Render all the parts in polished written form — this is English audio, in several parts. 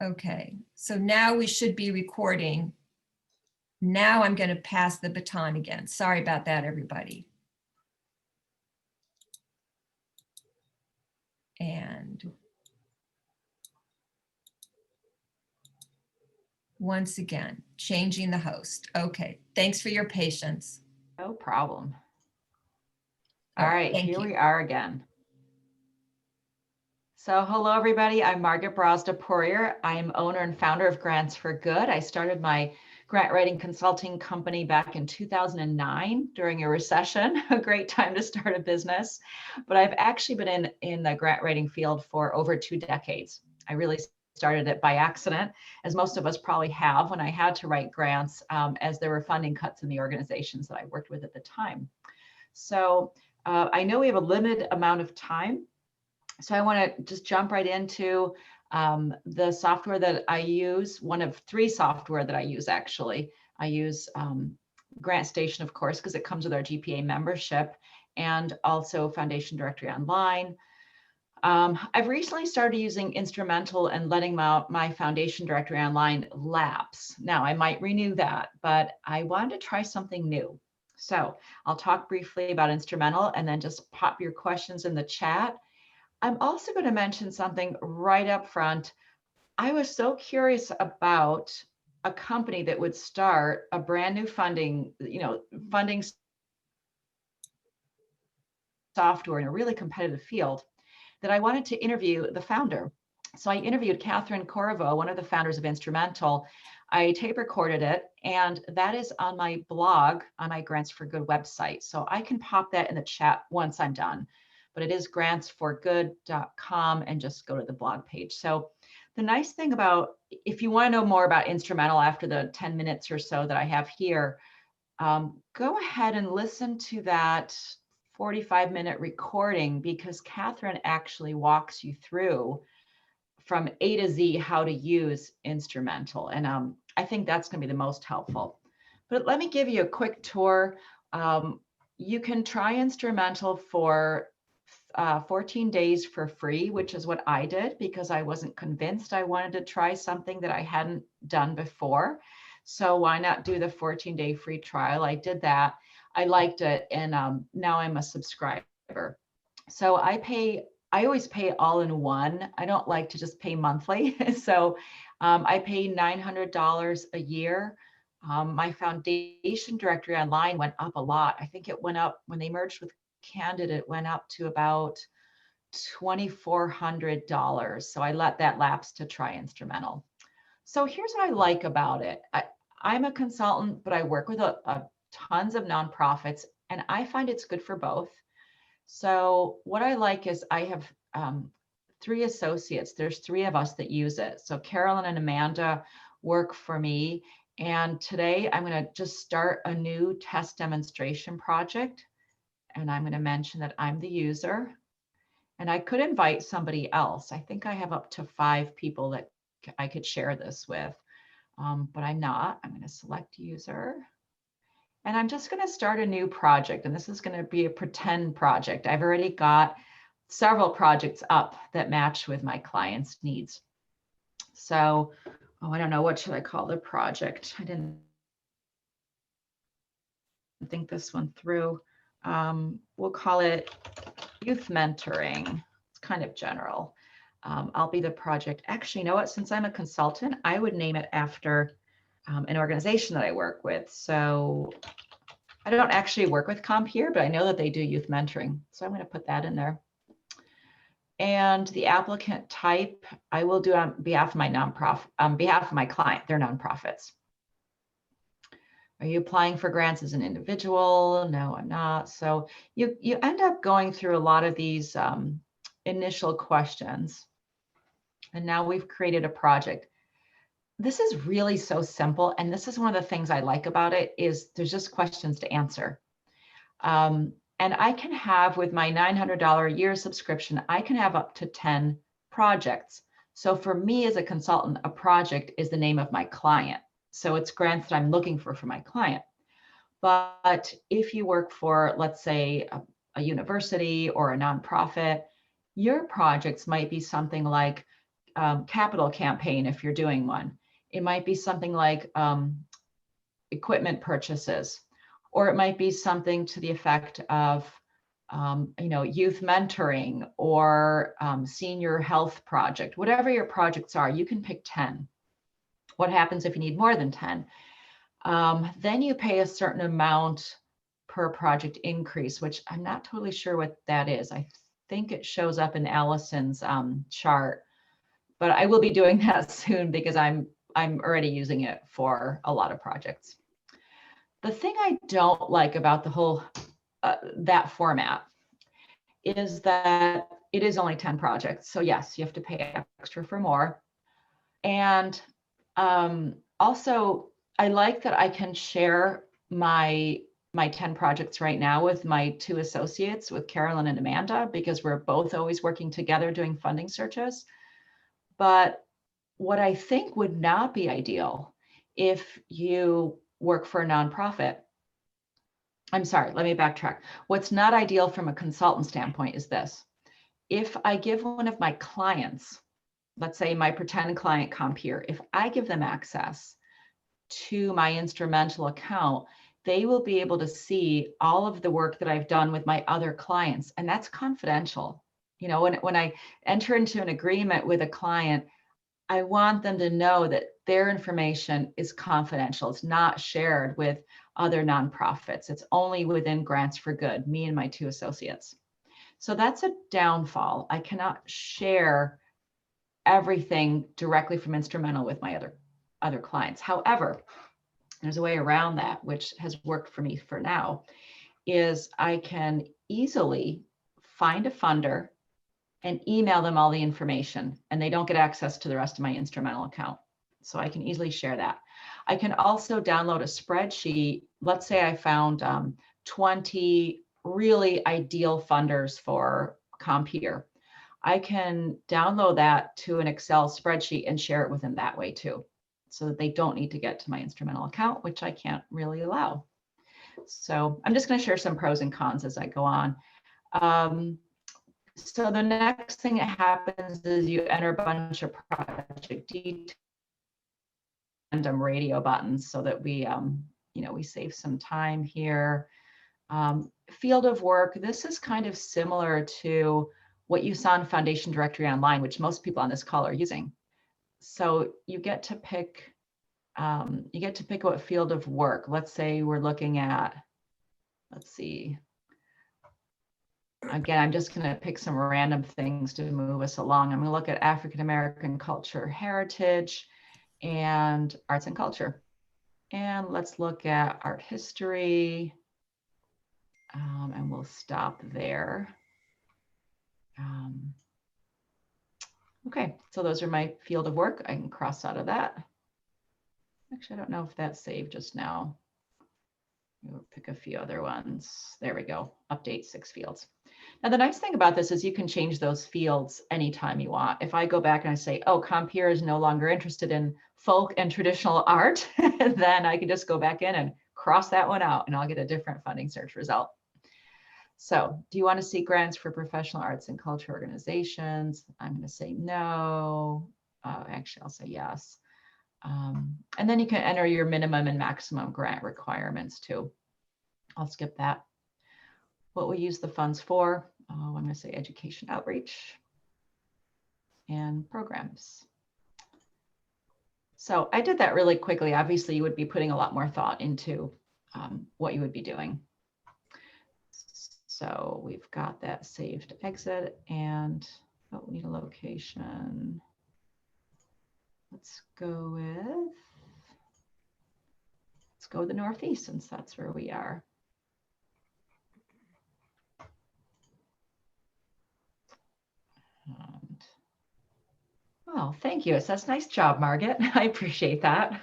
Okay, so now we should be recording. Now I'm going to pass the baton again. Sorry about that, everybody. And once again, changing the host. Okay, thanks for your patience. No problem. All right, here you. we are again. So hello, everybody. I'm Margit Brazda Poirier. I am owner and founder of Grants for Good. I started my grant writing consulting company back in 2009 during a recession, a great time to start a business. But I've actually been in the grant writing field for over 2 decades. I really started it by accident, as most of us probably have, when I had to write grants as there were funding cuts in the organizations that I worked with at the time. So I know we have a limited amount of time. So I want to just jump right into the software that I use, one of 3 software that I use, actually. I use GrantStation, of course, because it comes with our GPA membership, and also Foundation Directory Online. I've recently started using Instrumentl and letting my Foundation Directory Online lapse. Now, I might renew that, but I wanted to try something new. So I'll talk briefly about Instrumentl and then just pop your questions in the chat. I'm also going to mention something right up front. I was so curious about a company that would start a brand new funding software in a really competitive field that I wanted to interview the founder. So I interviewed Catherine Corvo, one of the founders of Instrumentl. I tape recorded it, and that is on my blog on my Grants for Good website. So I can pop that in the chat once I'm done. But it is grantsforgood.com, and just go to the blog page. So the nice thing about, if you want to know more about Instrumentl after the 10 minutes or so that I have here, go ahead and listen to that 45-minute recording, because Catherine actually walks you through from A to Z how to use Instrumentl. And I think that's going to be the most helpful. But let me give you a quick tour. You can try Instrumentl for 14 days for free, which is what I did, because I wasn't convinced. I wanted to try something that I hadn't done before. So why not do the 14-day free trial? I did that. I liked it, and now I'm a subscriber. So I always pay all in one. I don't like to just pay monthly. So I pay $900 a year. My Foundation Directory Online went up a lot. I think it went up when they merged with Candid, it went up to about $2,400. So I let that lapse to try Instrumentl. So here's what I like about it. I'm a consultant, but I work with tons of nonprofits, and I find it's good for both. So what I like is I have 3 associates. There's 3 of us that use it. So Carolyn and Amanda work for me. And today I'm going to just start a new test demonstration project. And I'm going to mention that I'm the user. And I could invite somebody else. I think I have up to 5 people that I could share this with, but I'm not. I'm going to select user. And I'm just going to start a new project. And this is going to be a pretend project. I've already got several projects up that match with my clients' needs. So, I don't know, what should I call the project? I didn't think this one through. We'll call it Youth Mentoring. It's kind of general. I'll be the project. Actually, you know what? Since I'm a consultant, I would name it after an organization that I work with. So I don't actually work with Compeer, but I know that they do youth mentoring. So I'm going to put that in there. And the applicant type, I will do on behalf of my nonprofit, on behalf of my client. They're nonprofits. Are you applying for grants as an individual? No, I'm not. So you end up going through a lot of these initial questions. And now we've created a project. This is really so simple. And this is one of the things I like about it is there's just questions to answer. And I can have, with my $900 a year subscription, I can have up to 10 projects. So for me as a consultant, a project is the name of my client. So it's grants that I'm looking for my client. But if you work for, let's say, a university or a nonprofit, your projects might be something like capital campaign if you're doing one. It might be something like equipment purchases, or it might be something to the effect of youth mentoring or senior health project. Whatever your projects are, you can pick 10. What happens if you need more than 10? Then you pay a certain amount per project increase, which I'm not totally sure what that is. I think it shows up in Allison's chart, but I will be doing that soon because I'm already using it for a lot of projects. The thing I don't like about the whole that format is that it is only 10 projects. So yes, you have to pay extra for more. And also, I like that I can share my 10 projects right now with my 2 associates, with Carolyn and Amanda, because we're both always working together doing funding searches. But what I think would not be ideal if you work for a nonprofit. I'm sorry, let me backtrack. What's not ideal from a consultant standpoint is this. If I give one of my clients, let's say my pretend client Compeer, if I give them access to my Instrumentl account, they will be able to see all of the work that I've done with my other clients, and that's confidential. You know, when I enter into an agreement with a client, I want them to know that their information is confidential. It's not shared with other nonprofits. It's only within Grants for Good, me and my 2 associates. So that's a downfall. I cannot share everything directly from Instrumentl with my other clients. However, there's a way around that, which has worked for me for now, is I can easily find a funder and email them all the information, and they don't get access to the rest of my Instrumentl account. So I can easily share that. I can also download a spreadsheet. Let's say I found 20 really ideal funders for Compeer. I can download that to an Excel spreadsheet and share it with them that way too, so that they don't need to get to my Instrumentl account, which I can't really allow. So I'm just going to share some pros and cons as I go on. So the next thing that happens is you enter a bunch of project details and radio buttons so that we, we save some time here. Field of work, this is kind of similar to what you saw in Foundation Directory Online, which most people on this call are using. So you get to pick what field of work. Let's say we're looking at, let's see. Again, I'm just going to pick some random things to move us along. I'm going to look at African American culture, heritage, and arts and culture. And let's look at art history. And we'll stop there. Okay, so those are my field of work. I can cross out of that. Actually, I don't know if that's saved just now. We'll pick a few other ones. There we go. Update 6 fields. Now, the nice thing about this is you can change those fields anytime you want. If I go back and I say, oh, Compeer is no longer interested in folk and traditional art, then I can just go back in and cross that one out and I'll get a different funding search result. So do you want to see grants for professional arts and culture organizations? I'm going to say no. Actually, I'll say yes. And then you can enter your minimum and maximum grant requirements too. I'll skip that. What we use the funds for, I'm going to say education outreach and programs. So I did that really quickly. Obviously, you would be putting a lot more thought into what you would be doing. So we've got that saved exit and we need a location. Let's go with the Northeast since that's where we are. And, well, thank you. It says nice job, Margit. I appreciate that.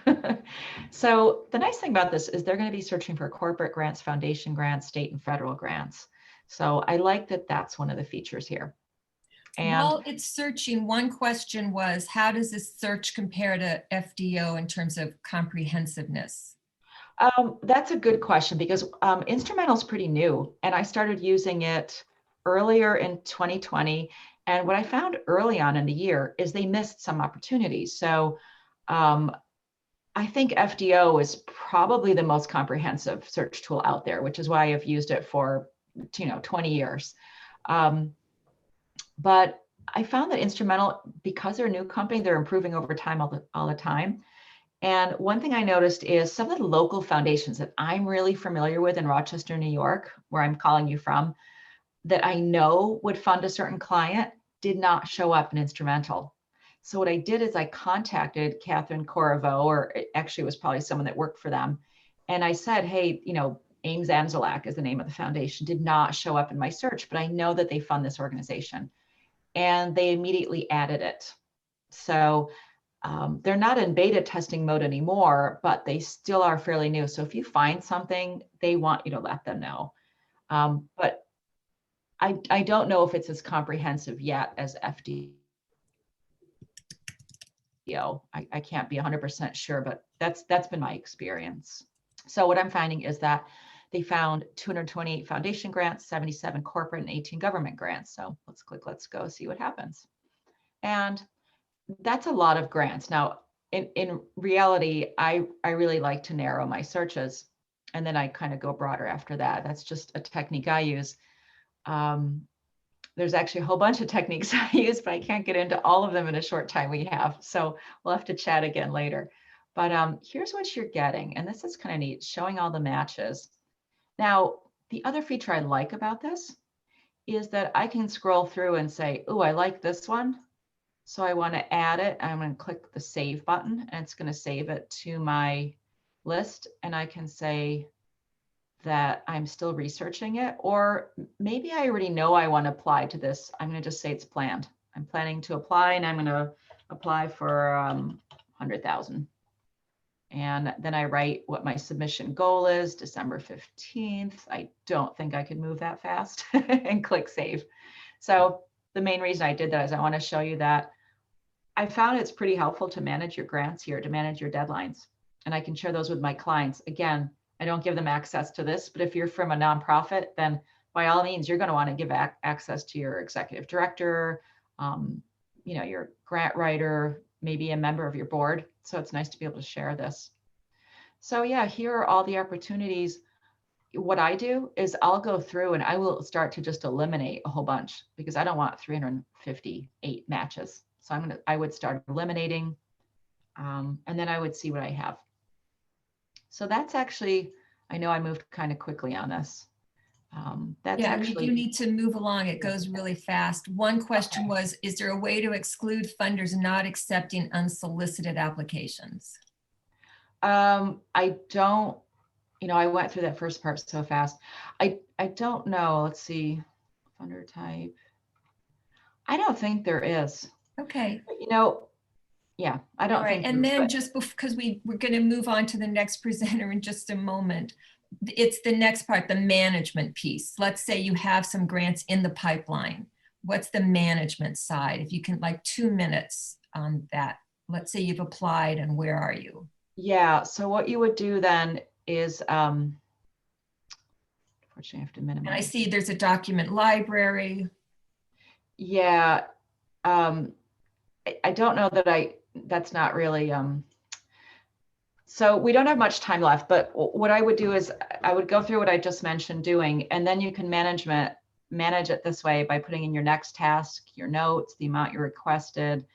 So the nice thing about this is they're going to be searching for corporate grants, foundation grants, state and federal grants. So I like that that's one of the features here. And while it's searching, one question was, how does this search compare to FDO in terms of comprehensiveness? That's a good question because Instrumentl is pretty new and I started using it earlier in 2020. And what I found early on in the year is they missed some opportunities. So I think FDO is probably the most comprehensive search tool out there, which is why I've used it for 20 years. But I found that Instrumentl, because they're a new company, they're improving over time all the time. And one thing I noticed is some of the local foundations that I'm really familiar with in Rochester, New York, where I'm calling you from, that I know would fund a certain client, did not show up in Instrumentl. So what I did is I contacted Catherine Corriveau, or actually it was probably someone that worked for them. And I said, hey, Ames Anzalak is the name of the foundation, did not show up in my search, but I know that they fund this organization. And they immediately added it. So they're not in beta testing mode anymore, but they still are fairly new. So if you find something, they want you to let them know. But I don't know if it's as comprehensive yet as FDO. I can't be 100% sure, but that's been my experience. So what I'm finding is that they found 228 foundation grants, 77 corporate, and 18 government grants. So let's click, let's go see what happens. And that's a lot of grants. Now, in reality, I really like to narrow my searches, and then I kind of go broader after that. That's just a technique I use. There's actually a whole bunch of techniques I use, but I can't get into all of them in a short time we have. So we'll have to chat again later. But here's what you're getting. And this is kind of neat, showing all the matches. Now, the other feature I like about this is that I can scroll through and say, oh, I like this one. So I want to add it. I'm going to click the save button, and it's going to save it to my list. And I can say that I'm still researching it, or maybe I already know I want to apply to this. I'm going to just say it's planned. I'm planning to apply, and I'm going to apply for 100,000. And then I write what my submission goal is, December 15th. I don't think I could move that fast, and click save. So the main reason I did that is I want to show you that I found it's pretty helpful to manage your grants here, to manage your deadlines. And I can share those with my clients. Again, I don't give them access to this, but if you're from a nonprofit, then by all means, you're going to want to give access to your executive director, your grant writer, maybe a member of your board. So it's nice to be able to share this. So yeah, here are all the opportunities. What I do is I'll go through and I will start to just eliminate a whole bunch, because I don't want 358 matches. So I would start eliminating, and then I would see what I have. So that's actually, I know I moved kind of quickly on this. That's Yeah, actually, we do need to move along. It goes really fast. One question was, is there a way to exclude funders not accepting unsolicited applications? I don't, I went through that first part so fast. I don't know. Let's see, funder type. I don't think there is. Okay. Yeah, I don't think. And then just because we're going to move on to the next presenter in just a moment, it's the next part, the management piece. Let's say you have some grants in the pipeline. What's the management side? If you can, like 2 minutes on that. Let's say you've applied, and where are you? Yeah, so what you would do then is, unfortunately I have to minimize. And I see there's a document library. Yeah, I don't know that that's not really, so we don't have much time left, but what I would do is I would go through what I just mentioned doing, and then you can manage it this way by putting in your next task, your notes, the amount you requested.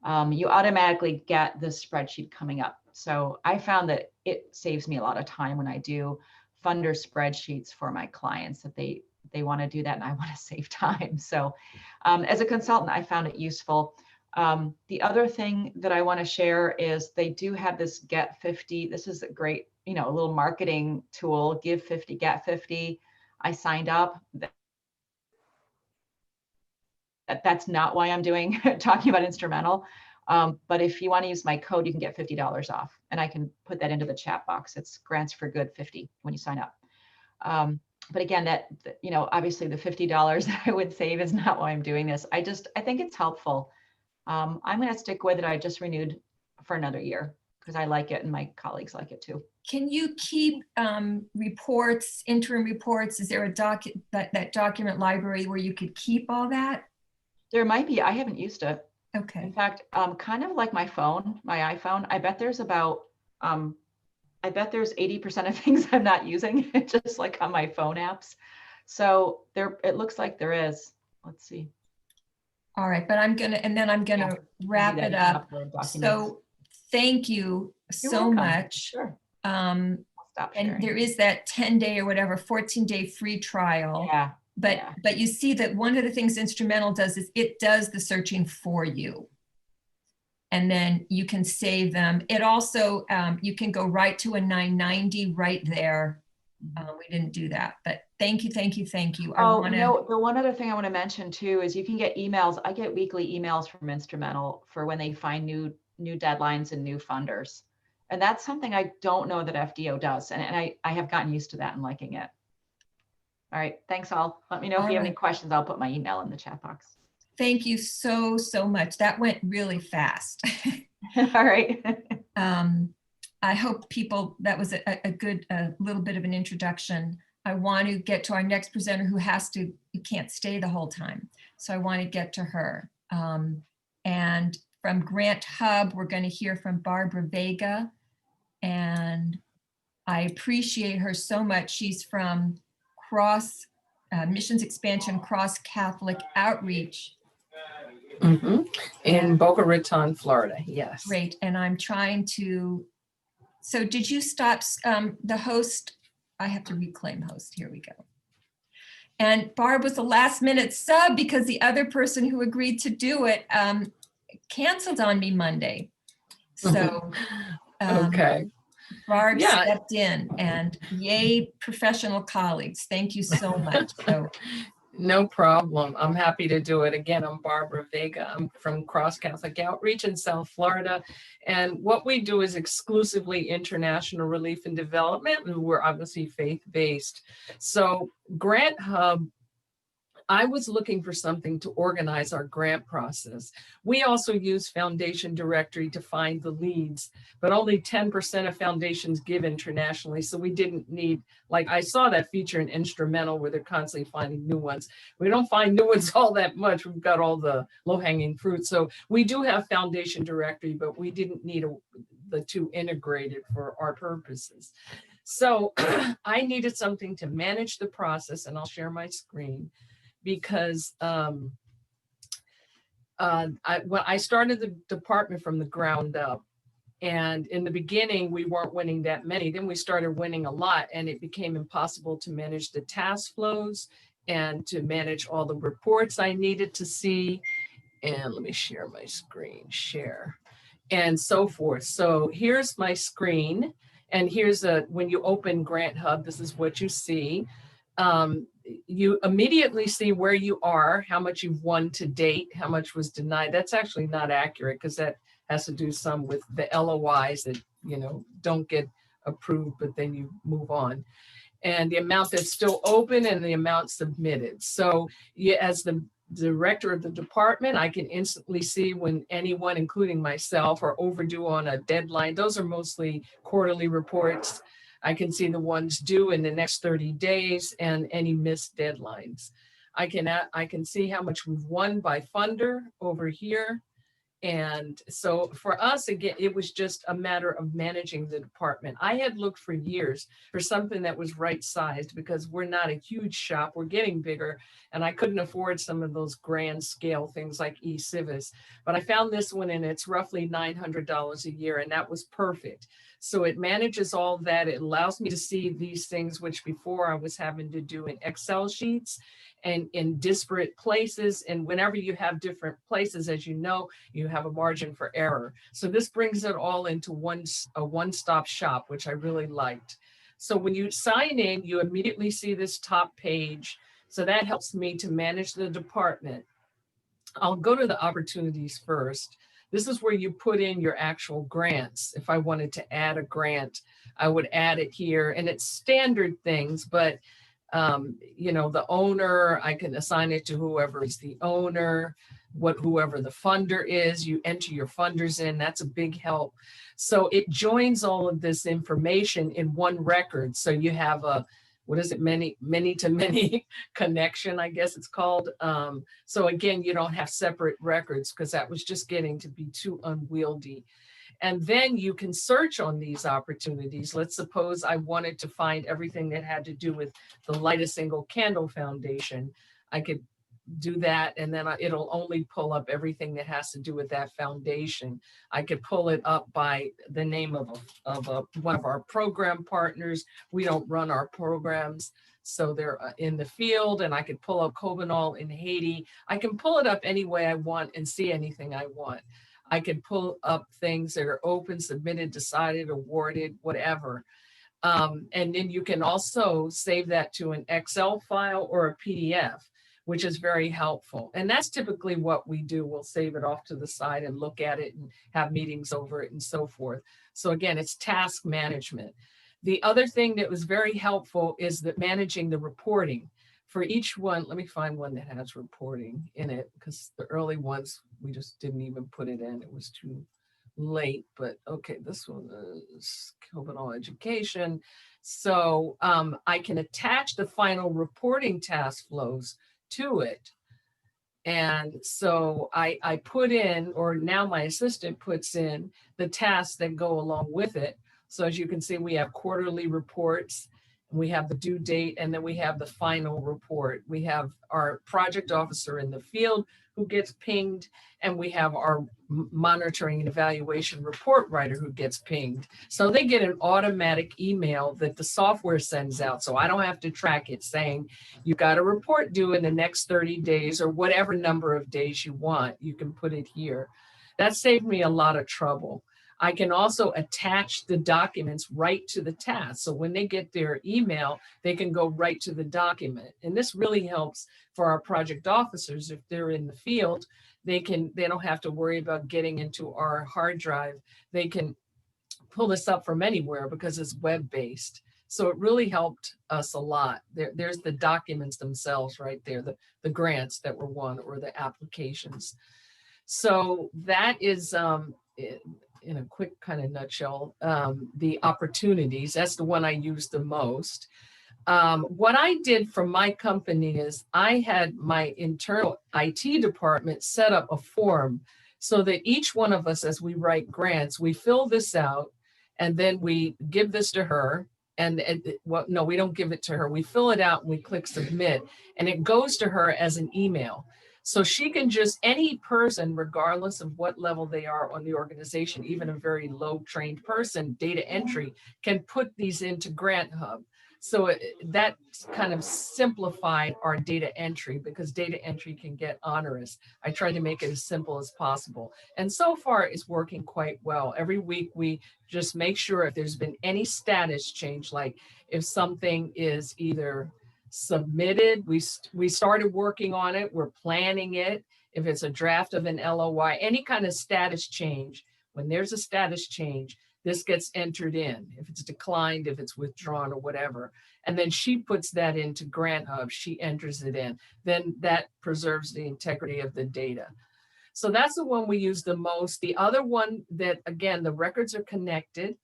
You automatically get this spreadsheet coming up. So I found that it saves me a lot of time when I do funder spreadsheets for my clients, that they want to do that and I want to save time. So as a consultant, I found it useful. The other thing that I want to share is they do have this Get 50. This is a great, a little marketing tool, Give 50, Get 50. I signed up. That's not why I'm talking about Instrumentl. But if you want to use my code, you can get $50 off, and I can put that into the chat box. It's Grants for Good 50 when you sign up. But again, that, obviously the $50 that I would save is not why I'm doing this. I think it's helpful. I'm going to stick with it. I just renewed for another year because I like it and my colleagues like it too. Can you keep reports, interim reports? Is there a that document library where you could keep all that? There might be, I haven't used it. In Okay. fact, kind of like my phone, my iPhone, I bet there's about, I bet there's 80% of things I'm not using, just like on my phone apps. So there, it looks like there is. Let's see. All right, but I'm gonna, and then I'm gonna You can do wrap that. it You can up. upload documents. So thank you You're so welcome. much. Sure. Um, I'll stop and sharing. there is that 10-day or whatever, 14-day free trial. Yeah. But yeah. but you see that one of the things Instrumentl does is it does the searching for you. And then you can save them. It also, you can go right to a 990 right there. We didn't do that, but thank you, thank you, thank you. Oh, you know, the one other thing I want to mention too is you can get emails. I get weekly emails from Instrumentl for when they find new deadlines and new funders. And that's something I don't know that FDO does. And I have gotten used to that and liking it. All right. Thanks all. Let me know if you have any questions. I'll put my email in the chat box. Thank you so, so much. That went really fast. All right. I hope people, that was a good, little bit of an introduction. I want to get to our next presenter who can't stay the whole time. So I want to get to her. And from GrantHub, we're going to hear from Barbara Vega. And I appreciate her so much. She's from Missions Expansion Cross Catholic Outreach. In Boca Raton, Florida, yes. Great, and I'm trying to, so did you stop the host? I have to reclaim host, here we go. And Barb was the last minute sub because the other person who agreed to do it canceled on me Monday. So okay. Barb stepped in, and yay, professional colleagues. Thank you so much. So no problem. I'm happy to do it. Again, I'm Barbara Vega. I'm from Cross Catholic Outreach in South Florida. And what we do is exclusively international relief and development. And we're obviously faith-based. So GrantHub, I was looking for something to organize our grant process. We also use Foundation Directory to find the leads, but only 10% of foundations give internationally. So we didn't need, like I saw that feature in Instrumentl where they're constantly finding new ones. We don't find new ones all that much. We've got all the low-hanging fruit. So we do have Foundation Directory, but we didn't need the two integrated for our purposes. So I needed something to manage the process, and I'll share my screen. Because when I started the department from the ground up, and in the beginning we weren't winning that many, then we started winning a lot, and it became impossible to manage the task flows and to manage all the reports I needed to see. And let me share my screen, share, and so forth. So here's my screen, and here's when you open GrantHub, this is what you see. You immediately see where you are, how much you've won to date, how much was denied. That's actually not accurate because that has to do some with the LOIs that, don't get approved, but then you move on. And the amount that's still open and the amount submitted. So as the director of the department, I can instantly see when anyone, including myself, are overdue on a deadline. Those are mostly quarterly reports. I can see the ones due in the next 30 days and any missed deadlines. I can see how much we've won by funder over here. And so for us, again, it was just a matter of managing the department. I had looked for years for something that was right sized because we're not a huge shop, we're getting bigger, and I couldn't afford some of those grand scale things like eCivis. But I found this one and it's roughly $900 a year, and that was perfect. So it manages all that. It allows me to see these things, which before I was having to do in Excel sheets and in disparate places. And whenever you have different places, as you know, you have a margin for error. So this brings it all into a one-stop shop, which I really liked. So when you sign in, you immediately see this top page. So that helps me to manage the department. I'll go to the opportunities first. This is where you put in your actual grants. If I wanted to add a grant, I would add it here, and it's standard things, but the owner, I can assign it to whoever is the owner, whoever the funder is. You enter your funders in, that's a big help. So it joins all of this information in one record. So you have what is it, many to many connection, I guess it's called. So again, you don't have separate records because that was just getting to be too unwieldy. And then you can search on these opportunities. Let's suppose I wanted to find everything that had to do with the Light a Single Candle Foundation. I could do that, and then it'll only pull up everything that has to do with that foundation. I could pull it up by the name of one of our program partners. We don't run our programs, so they're in the field, and I could pull up Cobanol in Haiti. I can pull it up any way I want and see anything I want. I can pull up things that are open, submitted, decided, awarded, whatever. And then you can also save that to an Excel file or a PDF, which is very helpful. And that's typically what we do. We'll save it off to the side and look at it and have meetings over it and so forth. So again, it's task management. The other thing that was very helpful is that managing the reporting. For each one, let me find one that has reporting in it, because the early ones, we just didn't even put it in. It was too late, but okay, this one is Cobanol Education. So I can attach the final reporting task flows to it. And so I put in, or now my assistant puts in, the tasks that go along with it. So as you can see, we have quarterly reports, we have the due date, and then we have the final report. We have our project officer in the field who gets pinged, and we have our monitoring and evaluation report writer who gets pinged. So they get an automatic email that the software sends out. So I don't have to track it, saying you got a report due in the next 30 days or whatever number of days you want. You can put it here. That saved me a lot of trouble. I can also attach the documents right to the task. So when they get their email, they can go right to the document. And this really helps for our project officers. If they're in the field, they don't have to worry about getting into our hard drive. They can pull this up from anywhere because it's web-based. So it really helped us a lot. There's the documents themselves right there, the grants that were won or the applications. So that is, in a quick kind of nutshell, the opportunities. That's the one I use the most. What I did for my company is I had my internal IT department set up a form so that each one of us, as we write grants, we fill this out and then we give this to her. And well, no, we don't give it to her. We fill it out and we click submit, and it goes to her as an email. So she can just, any person, regardless of what level they are on the organization, even a very low trained person, data entry, can put these into GrantHub. So that kind of simplified our data entry, because data entry can get onerous. I tried to make it as simple as possible. And so far it's working quite well. Every week we just make sure if there's been any status change, like if something is either submitted, we started working on it, we're planning it. If it's a draft of an LOI, any kind of status change, when there's a status change, this gets entered in. If it's declined, if it's withdrawn or whatever. And then she puts that into GrantHub, she enters it in. Then that preserves the integrity of the data. So that's the one we use the most. The other one that, again, the records are connected,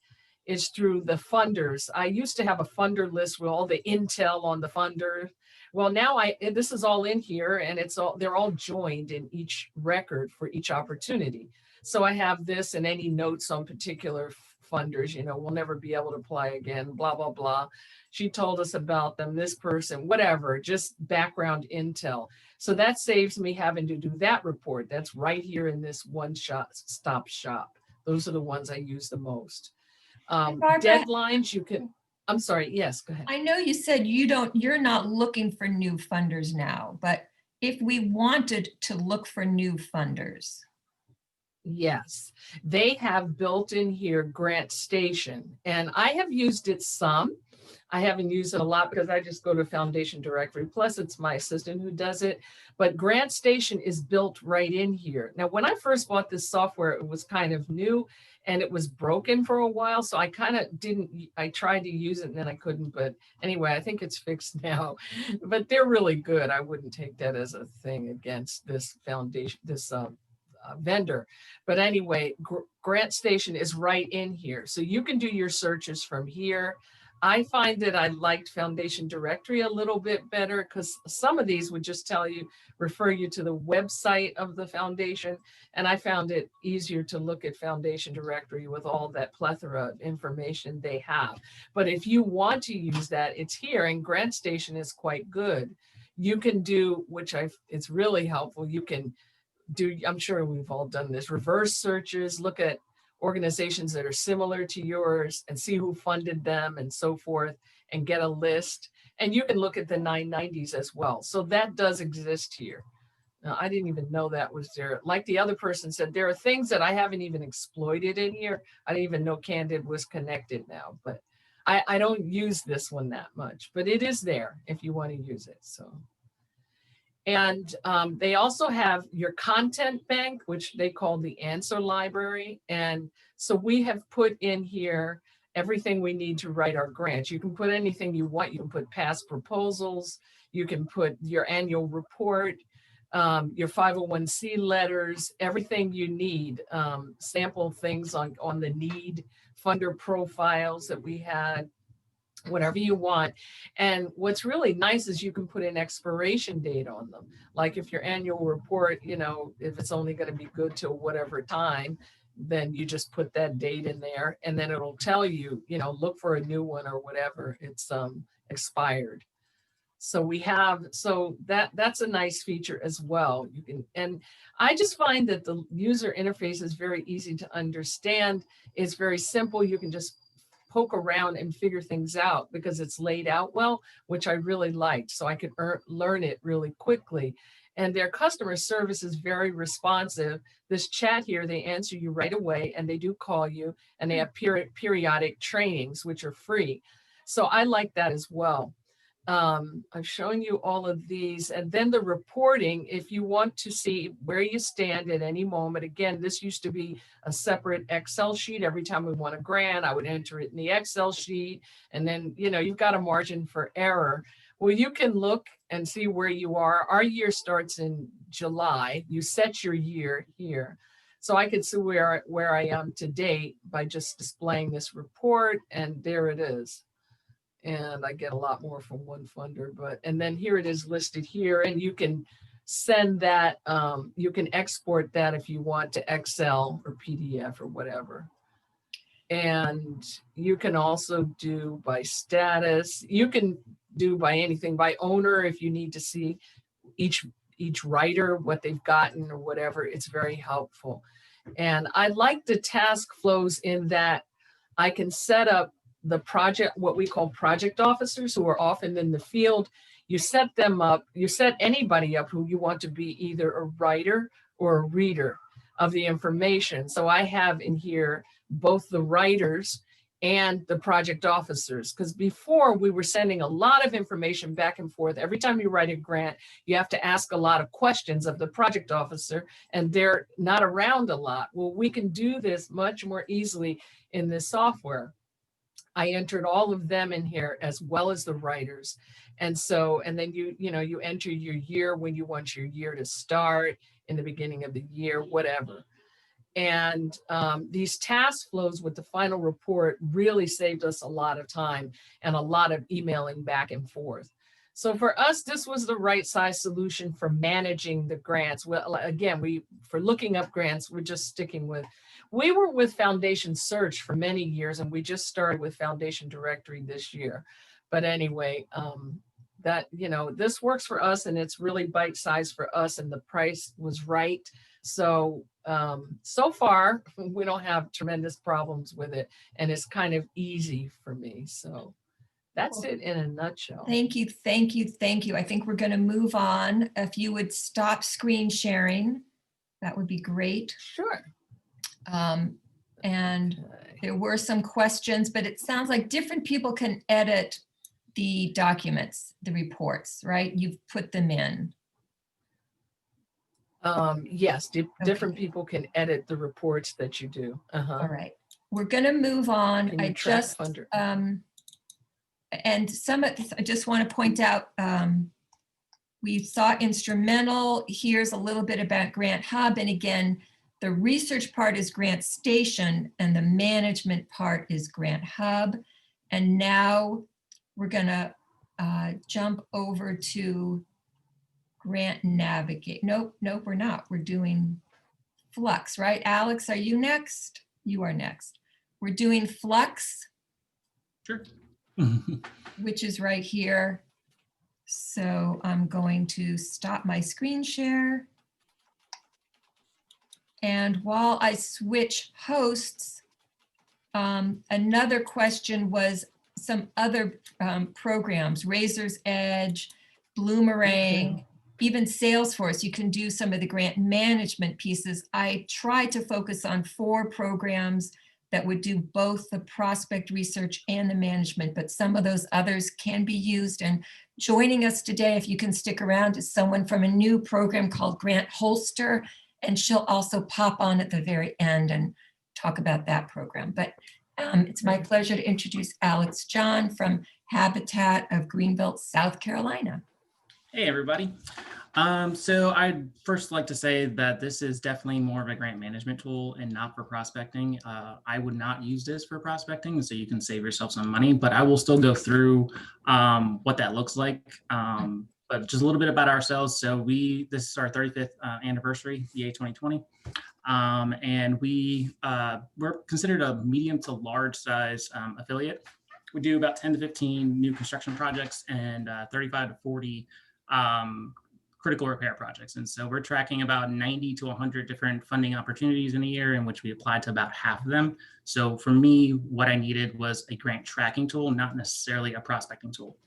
is through the funders. I used to have a funder list with all the intel on the funder. Well, now this is all in here, and they're all joined in each record for each opportunity. So I have this and any notes on particular funders, we'll never be able to apply again, blah, blah, blah. She told us about them, this person, whatever, just background intel. So that saves me having to do that report. That's right here in this one-stop shop. Those are the ones I use the most. Barbara, deadlines, you can, I'm sorry, yes, go ahead. I know you said you're not looking for new funders now, but if we wanted to look for new funders. Yes, they have built in here GrantStation, and I have used it some. I haven't used it a lot because I just go to Foundation Directory. Plus, it's my assistant who does it. But GrantStation is built right in here. Now, when I first bought this software, it was kind of new and it was broken for a while. So I kind of I tried to use it and then I couldn't. But anyway, I think it's fixed now. But they're really good. I wouldn't take that as a thing against this foundation, this vendor. But anyway, GrantStation is right in here. So you can do your searches from here. I find that I liked Foundation Directory a little bit better because some of these would just tell you, refer you to the website of the foundation. And I found it easier to look at Foundation Directory with all that plethora of information they have. But if you want to use that, it's here, and GrantStation is quite good. You can do, it's really helpful. You can do, I'm sure we've all done this, reverse searches, look at organizations that are similar to yours and see who funded them and so forth, and get a list. And you can look at the 990s as well. So that does exist here. Now, I didn't even know that was there. Like the other person said, there are things that I haven't even exploited in here. I didn't even know Candid was connected now, but I don't use this one that much, but it is there if you want to use it. So. And they also have your content bank, which they call the answer library. And so we have put in here everything we need to write our grants. You can put anything you want. You can put past proposals. You can put your annual report, your 501c letters, everything you need, sample things on the need, funder profiles that we had, whatever you want. And what's really nice is you can put an expiration date on them. Like if your annual report, you know, if it's only going to be good till whatever time, then you just put that date in there, and then it'll tell you, you know, look for a new one or whatever, it's expired. So we have, so that's a nice feature as well. You can, and I just find that the user interface is very easy to understand. It's very simple. You can just poke around and figure things out because it's laid out well, which I really liked. So I could learn it really quickly. And their customer service is very responsive. This chat here, they answer you right away, and they do call you, and they have periodic trainings, which are free. So I like that as well. I've shown you all of these, and then the reporting, if you want to see where you stand at any moment. Again, this used to be a separate Excel sheet. Every time we want a grant, I would enter it in the Excel sheet, and then, you know, you've got a margin for error. Well, you can look and see where you are. Our year starts in July. You set your year here. So I could see where I am to date by just displaying this report, and there it is. And I get a lot more from one funder, and then here it is listed here, and you can send that, you can export that if you want to Excel or PDF or whatever. And you can also do by status. You can do by anything, by owner, if you need to see each writer, what they've gotten or whatever. It's very helpful. And I like the task flows in that I can set up the project, what we call project officers, who are often in the field. You set them up, you set anybody up who you want to be either a writer or a reader of the information. So I have in here both the writers and the project officers, because before we were sending a lot of information back and forth. Every time you write a grant, you have to ask a lot of questions of the project officer, and they're not around a lot. Well, we can do this much more easily in this software. I entered all of them in here as well as the writers. And so, and then you enter your year, when you want your year to start, in the beginning of the year, whatever. And these task flows with the final report really saved us a lot of time and a lot of emailing back and forth. So for us, this was the right size solution for managing the grants. Well, again, for looking up grants, we're just sticking with, we were with Foundation Search for many years, and we just started with Foundation Directory this year. But anyway, that, this works for us, and it's really bite-sized for us, and the price was right. So, so far, we don't have tremendous problems with it, and it's kind of easy for me. So that's it in a nutshell. Thank you, thank you, thank you. I think we're going to move on. If you would stop screen sharing, that would be great. Sure. And there were some questions, but it sounds like different people can edit the documents, the reports, right? You've put them in. Yes, different people can edit the reports that you do. All right, we're going to move on. I just and I just want to point out, we saw Instrumentl. Here's a little bit about GrantHub, and again, the research part is GrantStation, and the management part is GrantHub. And now we're gonna jump over to Grant Navigate. Nope, we're not. We're doing FLUXX, right? Alex, are you next? You are next. We're doing FLUXX. Sure. Which is right here. So I'm going to stop my screen share. And while I switch hosts, another question was some other programs, Razor's Edge, Bloomerang, even Salesforce. You can do some of the grant management pieces. I tried to focus on 4 programs that would do both the prospect research and the management, but some of those others can be used. And joining us today, if you can stick around, is someone from a new program called Grant Holster, and she'll also pop on at the very end and talk about that program. But it's my pleasure to introduce Alex John from Habitat of Greenville, South Carolina. Hey, everybody. So I'd first like to say that this is definitely more of a grant management tool and not for prospecting. I would not use this for prospecting, so you can save yourself some money, but I will still go through what that looks like. But just a little bit about ourselves. So this is our 35th anniversary, EA 2020. And we're considered a medium to large size affiliate. We do about 10 to 15 new construction projects and 35 to 40 critical repair projects. And so we're tracking about 90 to 100 different funding opportunities in a year, in which we apply to about half of them. So for me, what I needed was a grant tracking tool, not necessarily a prospecting tool.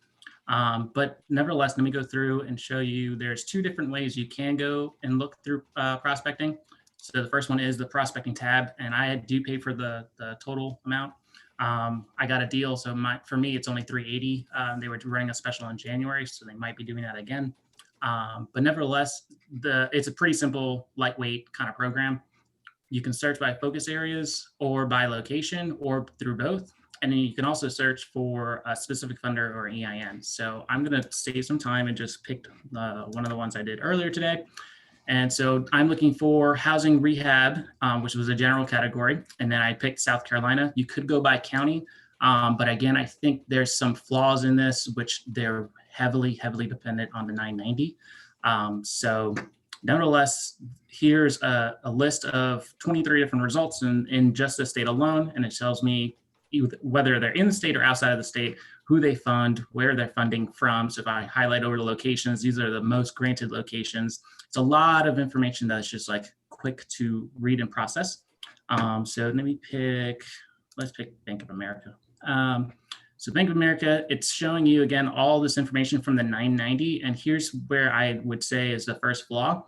But nevertheless, let me go through and show you there's 2 different ways you can go and look through prospecting. So the first one is the prospecting tab, and I do pay for the total amount. I got a deal, so for me, it's only $380. They were running a special in January, so they might be doing that again. But nevertheless, it's a pretty simple, lightweight kind of program. You can search by focus areas or by location or through both. And then you can also search for a specific funder or EIN. So I'm going to save some time and just pick one of the ones I did earlier today. And so I'm looking for housing rehab, which was a general category. And then I picked South Carolina. You could go by county. But again, I think there's some flaws in this, which they're heavily dependent on the 990. So nevertheless, here's a list of 23 different results in just the state alone. And it tells me whether they're in the state or outside of the state, who they fund, where they're funding from. So if I highlight over the locations, these are the most granted locations. It's a lot of information that's just like quick to read and process. So let's pick Bank of America. So Bank of America, it's showing you again, all this information from the 990. And here's where I would say is the first flaw.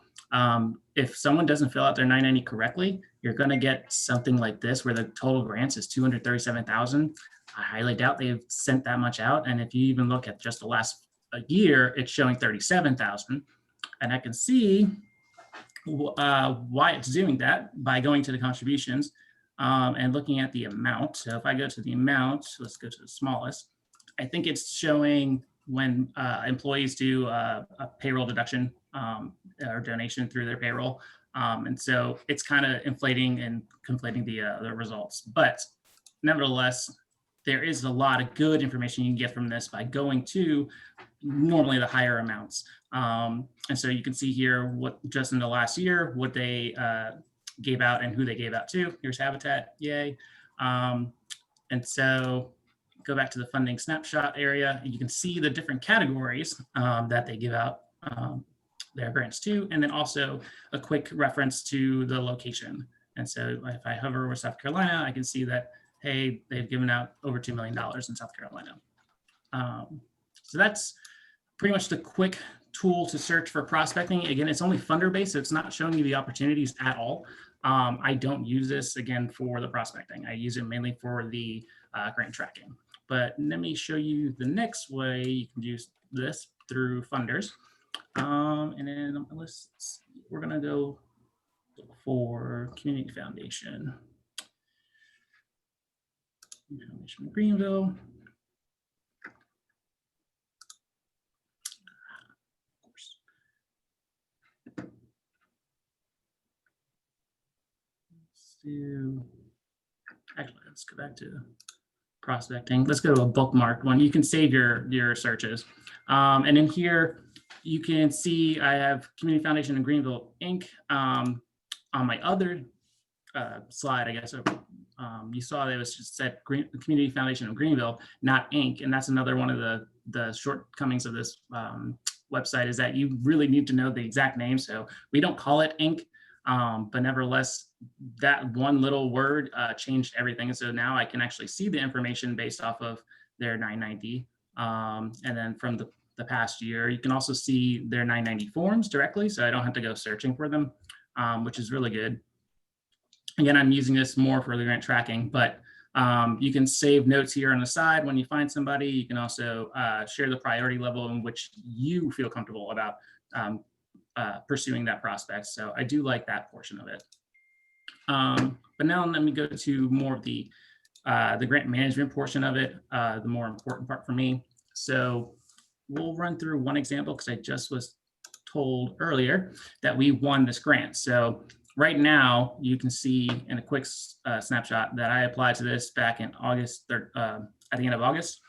If someone doesn't fill out their 990 correctly, you're going to get something like this where the total grants is 237,000. I highly doubt they've sent that much out. And if you even look at just the last year, it's showing 37,000. And I can see why it's doing that by going to the contributions and looking at the amount. So if I go to the amount, let's go to the smallest. I think it's showing when employees do a payroll deduction or donation through their payroll. And so it's kind of inflating and conflating the results. But nevertheless, there is a lot of good information you can get from this by going to normally the higher amounts. And so you can see here what just in the last year, what they gave out and who they gave out to. Here's Habitat, yay. And so go back to the funding snapshot area, and you can see the different categories that they give out their grants to, and then also a quick reference to the location. And so if I hover over South Carolina, I can see that, hey, they've given out over $2 million in South Carolina. So that's pretty much the quick tool to search for prospecting. Again, it's only funder based, so it's not showing you the opportunities at all. I don't use this, again, for the prospecting. I use it mainly for the grant tracking. But let me show you the next way you can use this through funders. And then on my list, we're going to go for Community Foundation. Foundation Greenville. Of course. Actually, let's go back to prospecting. Let's go to a bookmarked one. You can save your searches. And in here, you can see I have Community Foundation of Greenville, Inc. On my other slide, I guess, you saw that it was just said Community Foundation of Greenville, not Inc. And that's another one of the shortcomings of this website, is that you really need to know the exact name. So we don't call it Inc. But nevertheless, that one little word changed everything. And so now I can actually see the information based off of their 990. And then from the past year, you can also see their 990 forms directly. So I don't have to go searching for them, which is really good. Again, I'm using this more for the grant tracking, but you can save notes here on the side when you find somebody. You can also share the priority level in which you feel comfortable about pursuing that prospect. So I do like that portion of it. But now let me go to more of the grant management portion of it, the more important part for me. So we'll run through one example because I just was told earlier that we won this grant. So right now you can see in a quick snapshot that I applied to this back in August, at the end of August.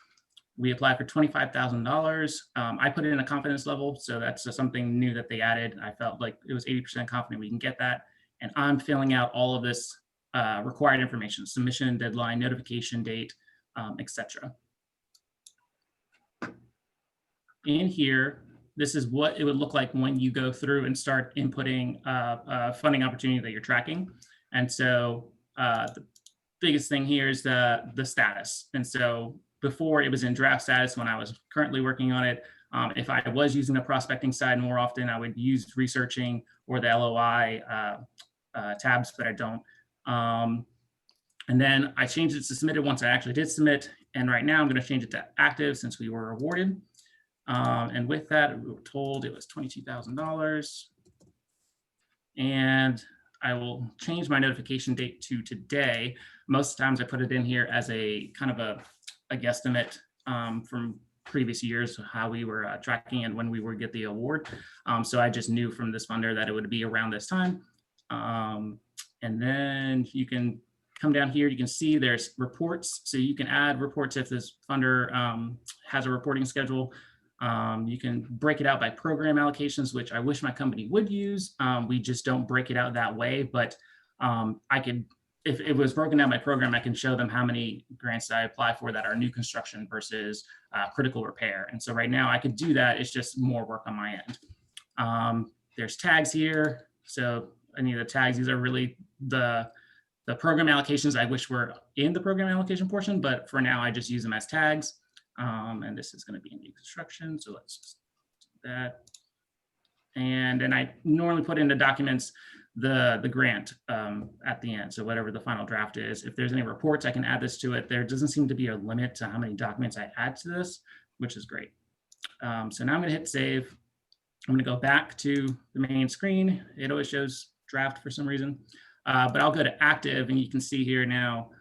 We applied for $25,000. I put it in a confidence level, so that's something new that they added. I felt like it was 80% confident we can get that. And I'm filling out all of this required information: submission, deadline, notification date, etc. In here, this is what it would look like when you go through and start inputting a funding opportunity that you're tracking. And so the biggest thing here is the status. And so before, it was in draft status when I was currently working on it. If I was using the prospecting side more often, I would use researching or the LOI tabs, but I don't. And then I changed it to submitted once I actually did submit. And right now I'm going to change it to active since we were awarded. And with that, we were told it was $22,000. And I will change my notification date to today. Most times I put it in here as a kind of a guesstimate from previous years, how we were tracking and when we would get the award. So I just knew from this funder that it would be around this time. And then you can come down here, you can see there's reports. So you can add reports if this funder has a reporting schedule. You can break it out by program allocations, which I wish my company would use. We just don't break it out that way, but I could, if it was broken down by program, I can show them how many grants that I apply for that are new construction versus critical repair. And so right now I could do that. It's just more work on my end. There's tags here. So any of the tags, these are really the program allocations I wish were in the program allocation portion, but for now I just use them as tags. And this is going to be new construction. So let's just do that. And then I normally put into documents the grant at the end. So whatever the final draft is, if there's any reports, I can add this to it. There doesn't seem to be a limit to how many documents I add to this, which is great. So now I'm going to hit save. I'm going to go back to the main screen. It always shows draft for some reason, but I'll go to active, and you can see here now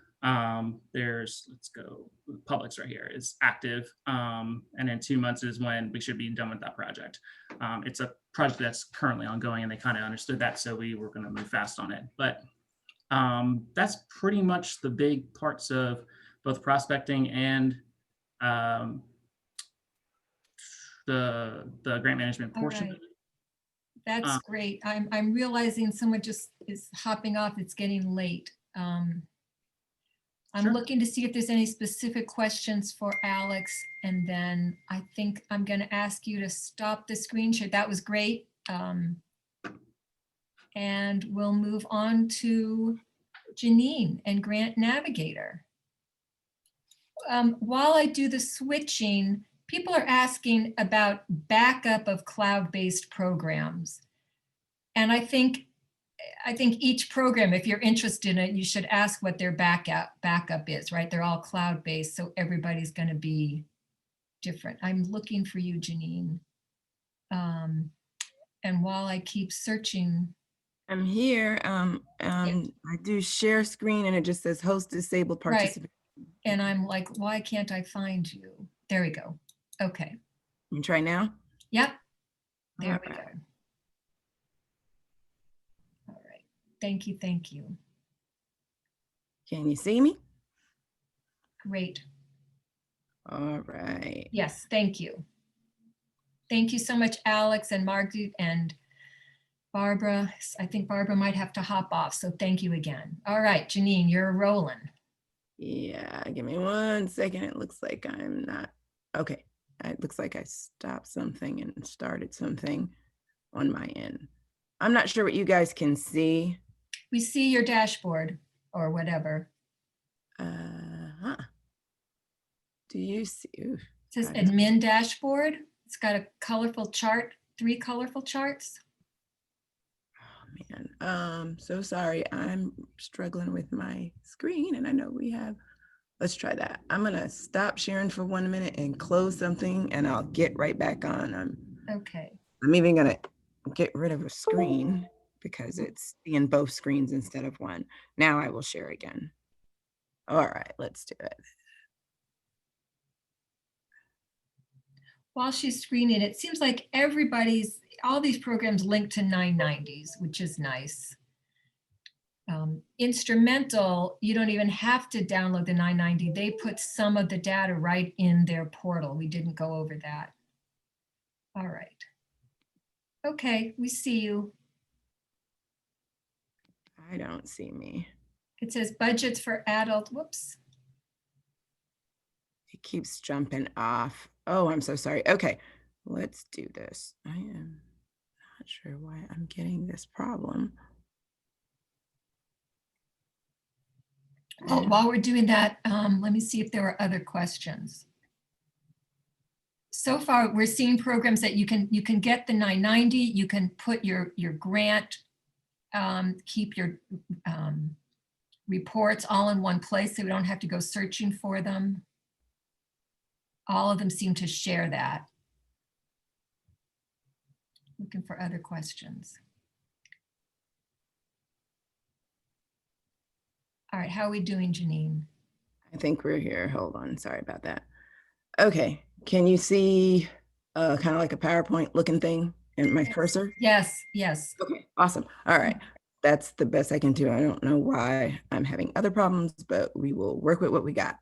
there's, let's go, Publix right here is active. And then 2 months is when we should be done with that project. It's a project that's currently ongoing, and they kind of understood that, so we were going to move fast on it. But that's pretty much the big parts of both prospecting and the grant management portion. All right. That's great. I'm realizing someone just is hopping off. It's getting late. I'm Sure. looking to see if there's any specific questions for Alex, and then I think I'm going to ask you to stop the screen share. That was great. And we'll move on to Janeen and Grant Navigator. While I do the switching, people are asking about backup of cloud-based programs. And I think each program, if you're interested in it, you should ask what their backup is, right? They're all cloud-based, so everybody's going to be different. I'm looking for you, Janeen. And while I keep searching. I'm here. I do share screen, and it just says host disabled participant. Right. And I'm like, why can't I find you? There we go. Okay. You try now? Yep. There All we right. go. All right. Thank you. Thank you. Can you see me? Great. All right. Yes, thank you. Thank you so much, Alex and Margit and Barbara. I think Barbara might have to hop off, so thank you again. All right, Janeen, you're rolling. Yeah, give me 1 second. It looks like I'm not, okay. It looks like I stopped something and started something on my end. I'm not sure what you guys can see. We see your dashboard or whatever. Do you see? Oof, It says God, admin dashboard. It's got a colorful chart, 3 colorful charts. oh man, so sorry. I'm struggling with my screen and I know we have, let's try that. I'm gonna stop sharing for 1 minute and close something and I'll get right back on. Okay. I'm even gonna get rid of a screen because it's in both screens instead of one. Now I will share again. All right, let's do it. While she's screening, it seems like all these programs link to 990s, which is nice. Instrumentl, you don't even have to download the 990. They put some of the data right in their portal. We didn't go over that. All right. Okay, we see you. I don't see me. It says budgets for adult, whoops. It keeps jumping off. Oh, I'm so sorry. Okay, let's do this. I am not sure why I'm getting this problem. Well, while we're doing that, let me see if there are other questions. So far, we're seeing programs that you can get the 990, you can put your grant, keep your reports all in one place so we don't have to go searching for them. All of them seem to share that. Looking for other questions. All right, how are we doing, Janeen? I think we're here. Hold on, sorry about that. Okay, can you see kind of like a PowerPoint looking thing in my cursor? Yes, yes. Okay, awesome. All right, that's the best I can do. I don't know why I'm having other problems, but we will work with what we got.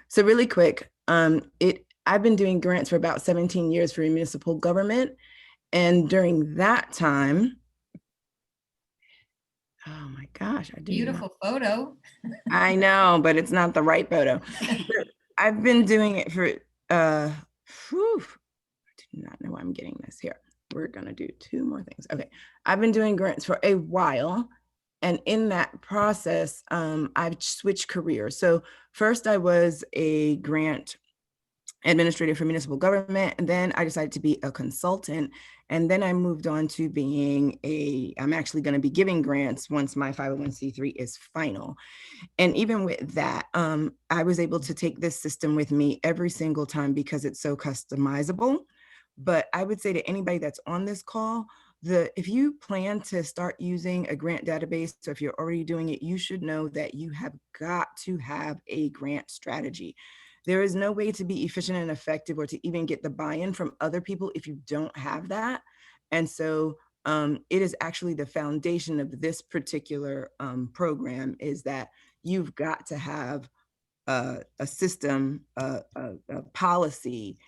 So really quick, I've been doing grants for about 17 years for municipal government. And during that time, oh my gosh, I do. Beautiful photo. I know, but it's not the right photo. I've been doing it for, I do not know why I'm getting this here. We're gonna do 2 more things. Okay, I've been doing grants for a while. And in that process, I've switched careers. So first I was a grant administrator for municipal government, and then I decided to be a consultant. And then I moved on to being I'm actually going to be giving grants once my 501c3 is final. And even with that, I was able to take this system with me every single time because it's so customizable. But I would say to anybody that's on this call, if you plan to start using a grant database, so if you're already doing it, you should know that you have got to have a grant strategy. There is no way to be efficient and effective or to even get the buy-in from other people if you don't have that. And so it is actually the foundation of this particular program is that you've got to have a system, a policy,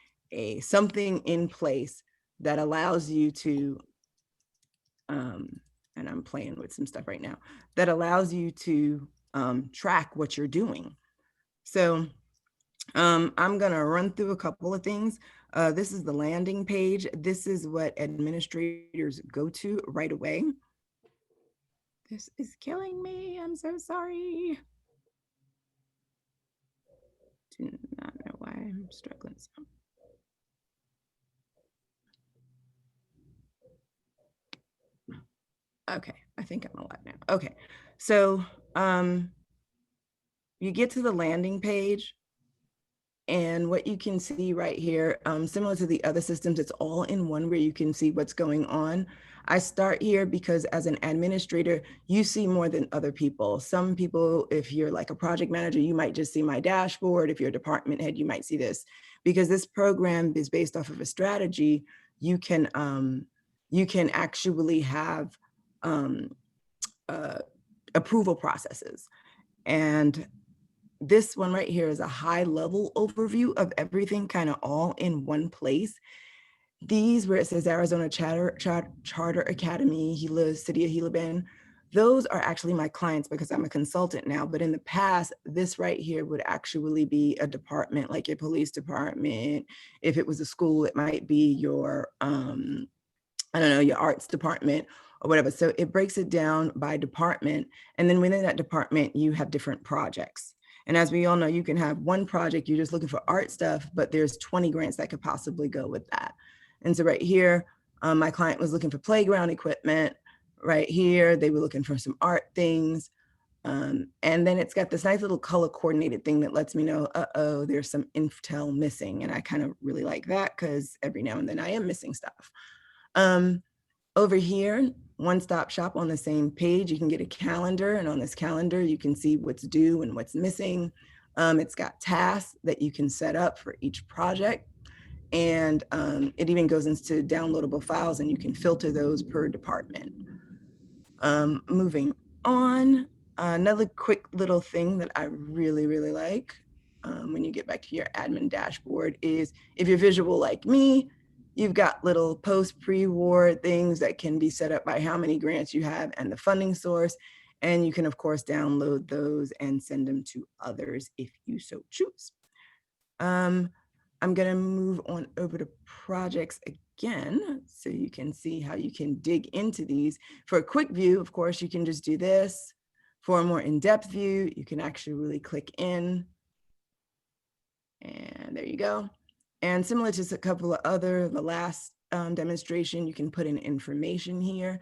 something in place that allows you to, and I'm playing with some stuff right now, that allows you to track what you're doing. So I'm gonna run through a couple of things. This is the landing page. This is what administrators go to right away. This is killing me. I'm so sorry. Do not know why I'm struggling so. Okay, I think I'm alive now. Okay, so you get to the landing page, and what you can see right here, similar to the other systems, it's all in one where you can see what's going on. I start here because as an administrator, you see more than other people. Some people, if you're like a project manager, you might just see my dashboard. If you're a department head, you might see this. Because this program is based off of a strategy, you can actually have approval processes. And this one right here is a high level overview of everything kind of all in one place. These where it says Arizona Charter Academy, City of Gila Bend, those are actually my clients because I'm a consultant now. But in the past, this right here would actually be a department, like your police department. If it was a school, it might be your, I don't know, your arts department or whatever. So it breaks it down by department. And then within that department, you have different projects. And as we all know, you can have one project, you're just looking for art stuff, but there's 20 grants that could possibly go with that. And so right here, my client was looking for playground equipment. Right here, they were looking for some art things. And then it's got this nice little color coordinated thing that lets me know, uh-oh, there's some intel missing. And I kind of really like that because every now and then I am missing stuff. Over here, one-stop shop on the same page, you can get a calendar, and on this calendar, you can see what's due and what's missing. It's got tasks that you can set up for each project. And it even goes into downloadable files, and you can filter those per department. Moving on, another quick little thing that I really, really like when you get back to your admin dashboard is if you're visual like me, you've got little post pre-award things that can be set up by how many grants you have and the funding source. And you can, of course, download those and send them to others if you so choose. I'm going to move on over to projects again, so you can see how you can dig into these. For a quick view, of course, you can just do this. For a more in-depth view, you can actually really click in. And there you go. And similar to a couple of other, the last demonstration, you can put in information here.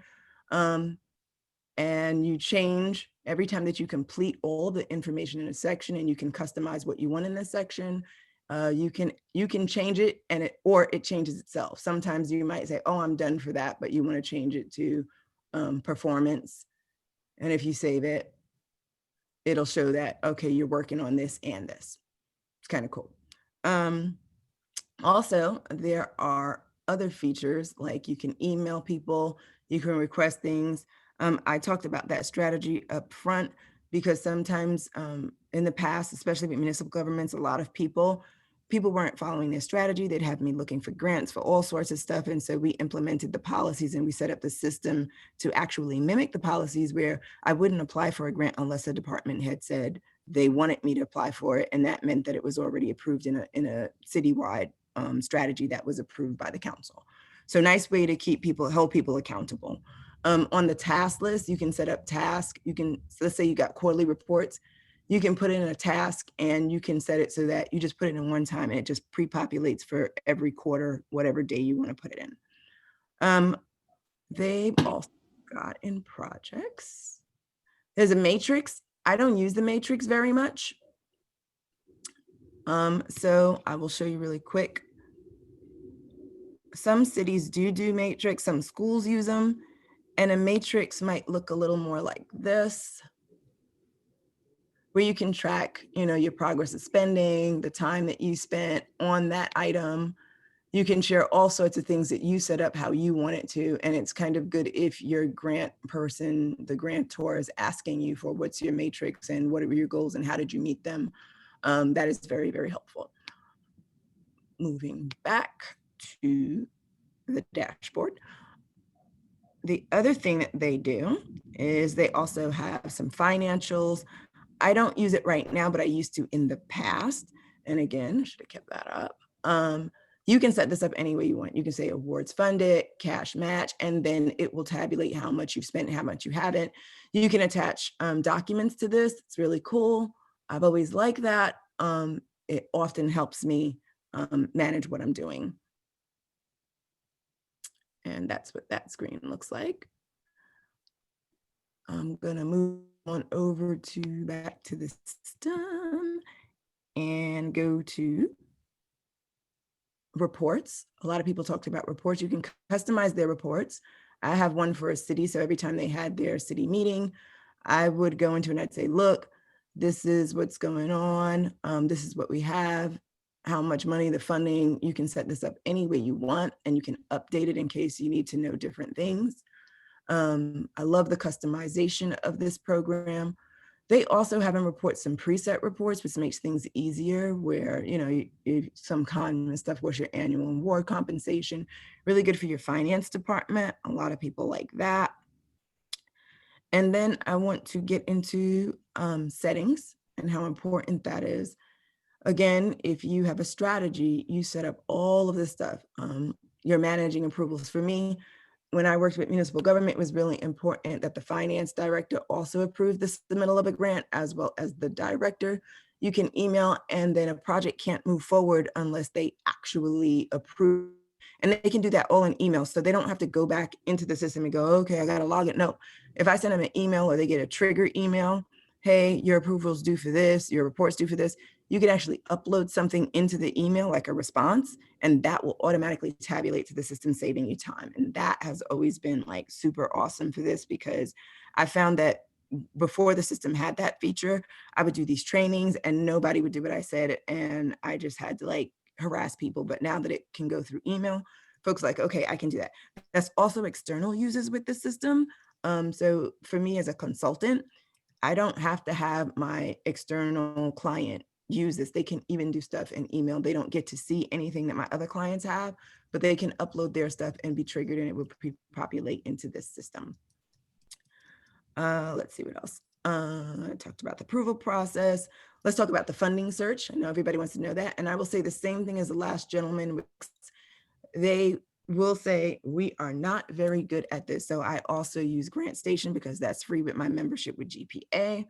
And you change every time that you complete all the information in a section, and you can customize what you want in this section. You can change it or it changes itself. Sometimes you might say, oh, I'm done for that, but you want to change it to performance. And if you save it, it'll show that, okay, you're working on this and this. It's kind of cool. Also, there are other features like you can email people, you can request things. I talked about that strategy up front because sometimes in the past, especially with municipal governments, a lot of people weren't following their strategy. They'd have me looking for grants for all sorts of stuff. And so we implemented the policies and we set up the system to actually mimic the policies where I wouldn't apply for a grant unless a department had said they wanted me to apply for it. And that meant that it was already approved in a citywide strategy that was approved by the council. So nice way to hold people accountable. On the task list, you can set up tasks. You can, so let's say you got quarterly reports, you can put in a task and you can set it so that you just put it in one time and it just pre-populates for every quarter, whatever day you want to put it in. They've also got in projects, there's a matrix. I don't use the matrix very much. So I will show you really quick. Some cities do matrix, some schools use them, and a matrix might look a little more like this, where you can track, your progress of spending, the time that you spent on that item. You can share all sorts of things that you set up how you want it to. And it's kind of good if your grant person, the grantor, is asking you for what's your matrix and what were your goals and how did you meet them. That is very, very helpful. Moving back to the dashboard. The other thing that they do is they also have some financials. I don't use it right now, but I used to in the past. And again, should have kept that up. You can set this up any way you want. You can say awards funded, cash match, and then it will tabulate how much you've spent and how much you haven't. You can attach documents to this. It's really cool. I've always liked that. It often helps me manage what I'm doing. And that's what that screen looks like. I'm gonna move on over to back to the system and go to reports. A lot of people talked about reports. You can customize their reports. I have one for a city. So every time they had their city meeting, I would go into it and I'd say, look, this is what's going on. This is what we have, how much money, the funding. You can set this up any way you want and you can update it in case you need to know different things. I love the customization of this program. They also have them report some preset reports, which makes things easier where, you know, some common stuff, what's your annual award compensation, really good for your finance department. A lot of people like that. And then I want to get into settings and how important that is. Again, if you have a strategy, you set up all of this stuff. You're managing approvals. For me, when I worked with municipal government, it was really important that the finance director also approved the submittal of a grant as well as the director. You can email and then a project can't move forward unless they actually approve. And they can do that all in email. So they don't have to go back into the system and go, okay, I got to log it. No, if I send them an email or they get a trigger email, hey, your approval's due for this, your report's due for this, you can actually upload something into the email, like a response, and that will automatically tabulate to the system, saving you time. And that has always been like super awesome for this, because I found that before the system had that feature, I would do these trainings and nobody would do what I said. And I just had to like harass people. But now that it can go through email, folks are like, okay, I can do that. That's also external users with the system. So for me as a consultant, I don't have to have my external client use this. They can even do stuff in email. They don't get to see anything that my other clients have, but they can upload their stuff and be triggered and it will pre-populate into this system. Let's see what else. I talked about the approval process. Let's talk about the funding search. I know everybody wants to know that. And I will say the same thing as the last gentleman. They will say, we are not very good at this. So I also use GrantStation because that's free with my membership with GPA.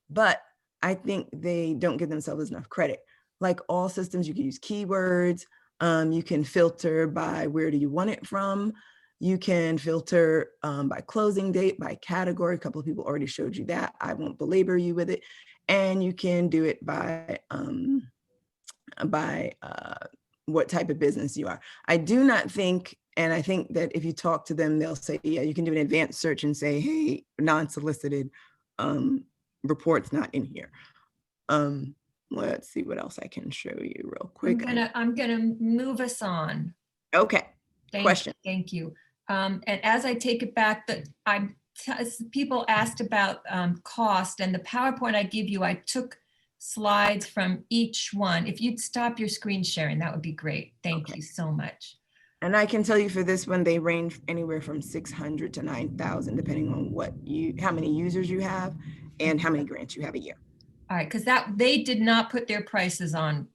But I think they don't give themselves enough credit. Like all systems, you can use keywords. You can filter by where do you want it from. You can filter by closing date, by category. A couple of people already showed you that. I won't belabor you with it. And you can do it by what type of business you are. I do not think, and I think that if you talk to them, they'll say, yeah, you can do an advanced search and say, hey, non-solicited reports not in here. Let's see what else I can show you real quick. I'm gonna move us on. Okay. Question. Thank you. And as I take it back, people asked about cost, and the PowerPoint I give you, I took slides from each one. If you'd stop your screen sharing, that would be great. Thank you so much. And I can tell you for this one, they range anywhere from 600 to 9,000, depending on how many users you have and how many grants you have a year. All right, because they did not put their prices on.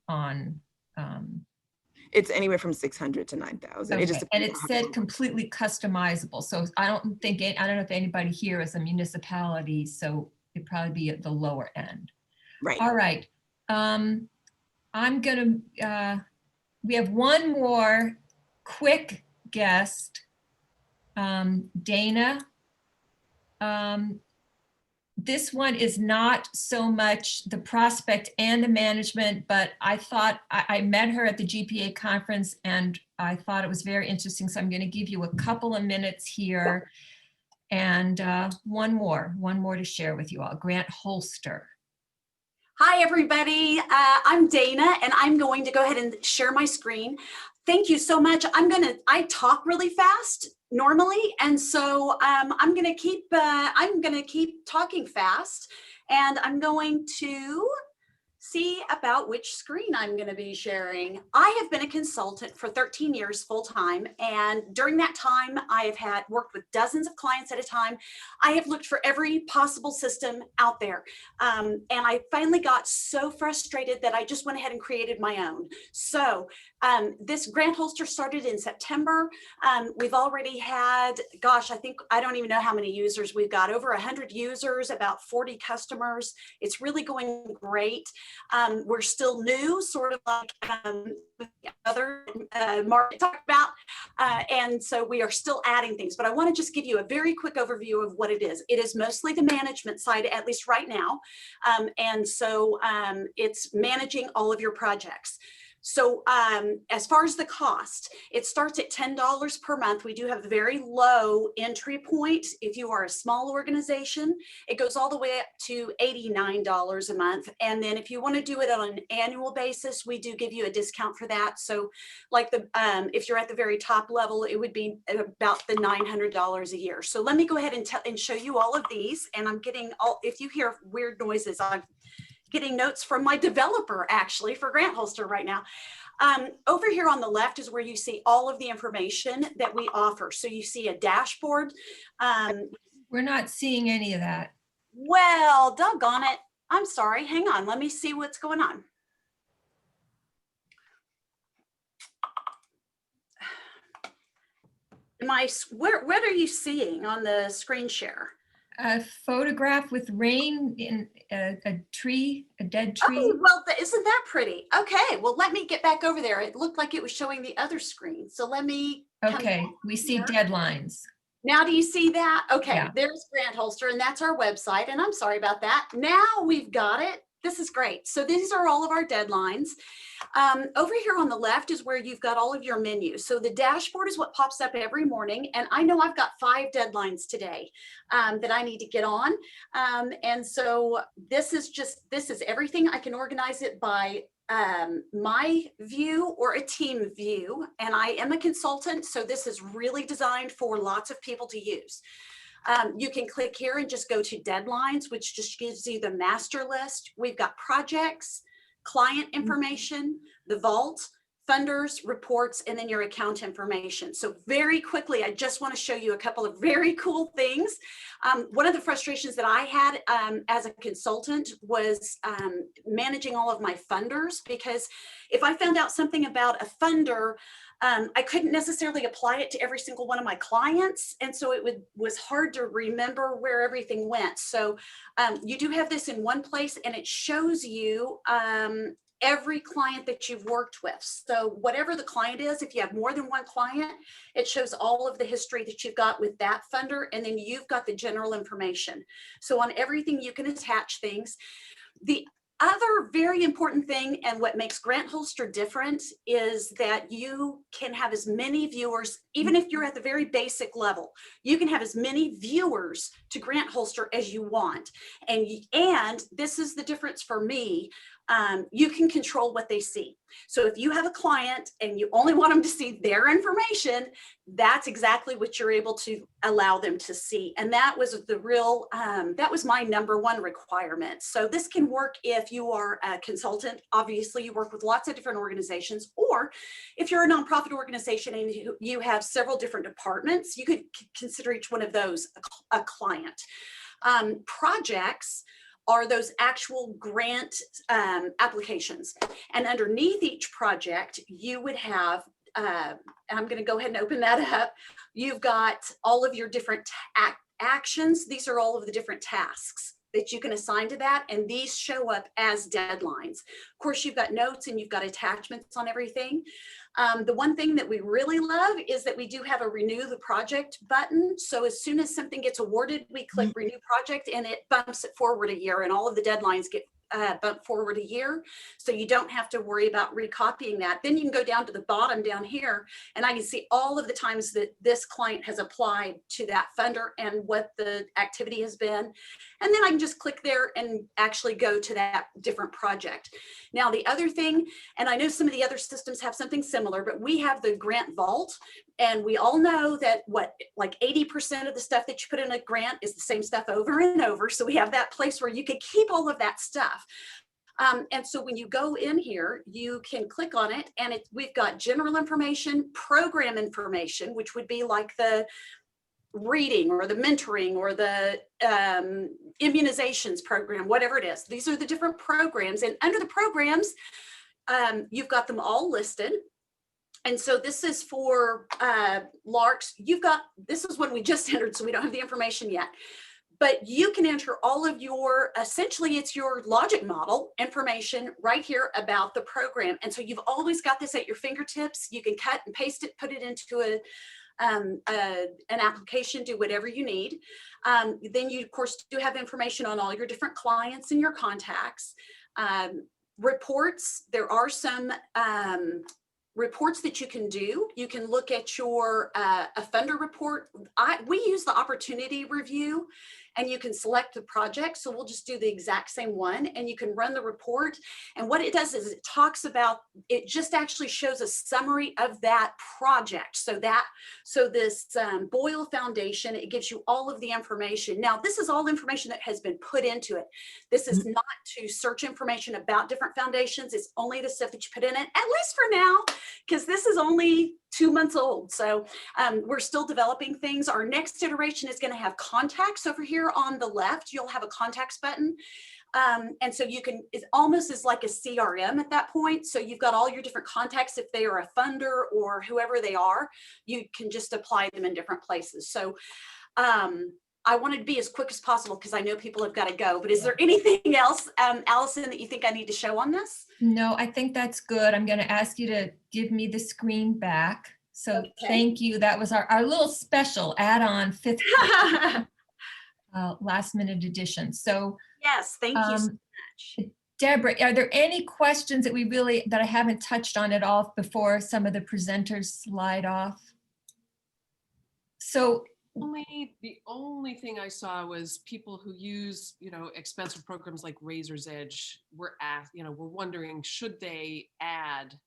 It's anywhere from 600 to 9,000. Okay. And it said completely customizable. So I don't know if anybody here is a municipality, so it'd probably be at the lower end. Right. All right. We have one more quick guest, Dana. This one is not so much the prospect and the management, but I thought I met her at the GPA conference and I thought it was very interesting. So I'm going to give you a couple of minutes here and one more to share with you all. Grant Holster. Hi, everybody. I'm Dana, and I'm going to go ahead and share my screen. Thank you so much. I talk really fast normally, and so I'm gonna keep talking fast, and I'm going to see about which screen I'm going to be sharing. I have been a consultant for 13 years full-time, and during that time I have worked with dozens of clients at a time. I have looked for every possible system out there, and I finally got so frustrated that I just went ahead and created my own. So this Grant Holster started in September. We've already had, gosh, I don't even know how many users we've got, over 100 users, about 40 customers. It's really going great. We're still new, sort of like the other Margit talked about, and so we are still adding things, but I want to just give you a very quick overview of what it is. It is mostly the management side, at least right now, and so it's managing all of your projects. So as far as the cost, it starts at $10 per month. We do have a very low entry point. If you are a small organization, it goes all the way up to $89 a month. And then if you want to do it on an annual basis, we do give you a discount for that. So like if you're at the very top level, it would be about the $900 a year. So let me go ahead and show you all of these. And I'm getting if you hear weird noises, I'm getting notes from my developer actually for GrantHolster right now. Over here on the left is where you see all of the information that we offer. So you see a dashboard. We're not seeing any of that. Well, doggone it. I'm sorry. Hang on. Let me see what's going on. What are you seeing on the screen share? A photograph with rain in a tree, a dead tree. Oh, well, isn't that pretty? Okay, well, let me get back over there. It looked like it was showing the other screen. So let me. Okay, we see deadlines. Now, do you see that? Okay, Yeah. There's GrantHolster, and that's our website. And I'm sorry about that. Now we've got it. This is great. So these are all of our deadlines. Over here on the left is where you've got all of your menus. So the dashboard is what pops up every morning. And I know I've got 5 deadlines today that I need to get on. And so this is everything. I can organize it by my view or a team view. And I am a consultant. So this is really designed for lots of people to use. You can click here and just go to deadlines, which just gives you the master list. We've got projects, client information, the vault, funders, reports, and then your account information. So very quickly, I just want to show you a couple of very cool things. One of the frustrations that I had as a consultant was managing all of my funders, because if I found out something about a funder, I couldn't necessarily apply it to every single one of my clients. And so it was hard to remember where everything went. So you do have this in one place, and it shows you every client that you've worked with. So whatever the client is, if you have more than one client, it shows all of the history that you've got with that funder. And then you've got the general information. So on everything, you can attach things. The other very important thing, and what makes GrantHolster different, is that you can have as many viewers, even if you're at the very basic level, you can have as many viewers to GrantHolster as you want. And this is the difference for me. You can control what they see. So if you have a client and you only want them to see their information, that's exactly what you're able to allow them to see. And that was that was my #1 requirement. So this can work if you are a consultant. Obviously, you work with lots of different organizations, or if you're a nonprofit organization and you have several different departments, you could consider each one of those a client. Projects are those actual grant applications. And underneath each project, you would have, and I'm going to go ahead and open that up. You've got all of your different actions. These are all of the different tasks that you can assign to that. And these show up as deadlines. Of course, you've got notes and you've got attachments on everything. The one thing that we really love is that we do have a renew the project button. So as soon as something gets awarded, we click renew project and it bumps it forward a year, and all of the deadlines get bumped forward a year. So you don't have to worry about recopying that. Then you can go down to the bottom down here, and I can see all of the times that this client has applied to that funder and what the activity has been. And then I can just click there and actually go to that different project. Now, the other thing, and I know some of the other systems have something similar, but we have the grant vault. And we all know that like 80% of the stuff that you put in a grant is the same stuff over and over. So we have that place where you could keep all of that stuff. And so when you go in here, you can click on it, and we've got general information, program information, which would be like the reading or the mentoring or the immunizations program, whatever it is. These are the different programs. And under the programs, you've got them all listed. And so this is for FLUXX. This is one we just entered, so we don't have the information yet. But you can enter all of your, essentially it's your logic model information right here about the program. And so you've always got this at your fingertips. You can cut and paste it, put it into an application, do whatever you need. Then you, of course, do have information on all your different clients and your contacts. reports, there are some reports that you can do. You can look at your offender report. We use the opportunity review, and you can select the project. So we'll just do the exact same one, and you can run the report. And what it does is it talks about, it just actually shows a summary of that project. So this Boyle Foundation, it gives you all of the information. Now, this is all information that has been put into it. This is not to search information about different foundations. It's only the stuff that you put in it, at least for now, because this is only 2 months old. So we're still developing things. Our next iteration is going to have contacts over here on the left. You'll have a contacts button. And so you can, it almost is like a CRM at that point. So you've got all your different contacts. If they are a funder or whoever they are, you can just apply them in different places. So I wanted to be as quick as possible because I know people have got to go. But is there anything else, Allison, that you think I need to show on this? No, I think that's good. I'm going to ask you to give me the screen back. So Thank you. That was our little special add-on fifth last minute edition. So yes, thank you so much. Deborah, are there any questions that I haven't touched on at all before some of the presenters slide off? So the only thing I saw was people who use, expensive programs like Razor's Edge were wondering, should they add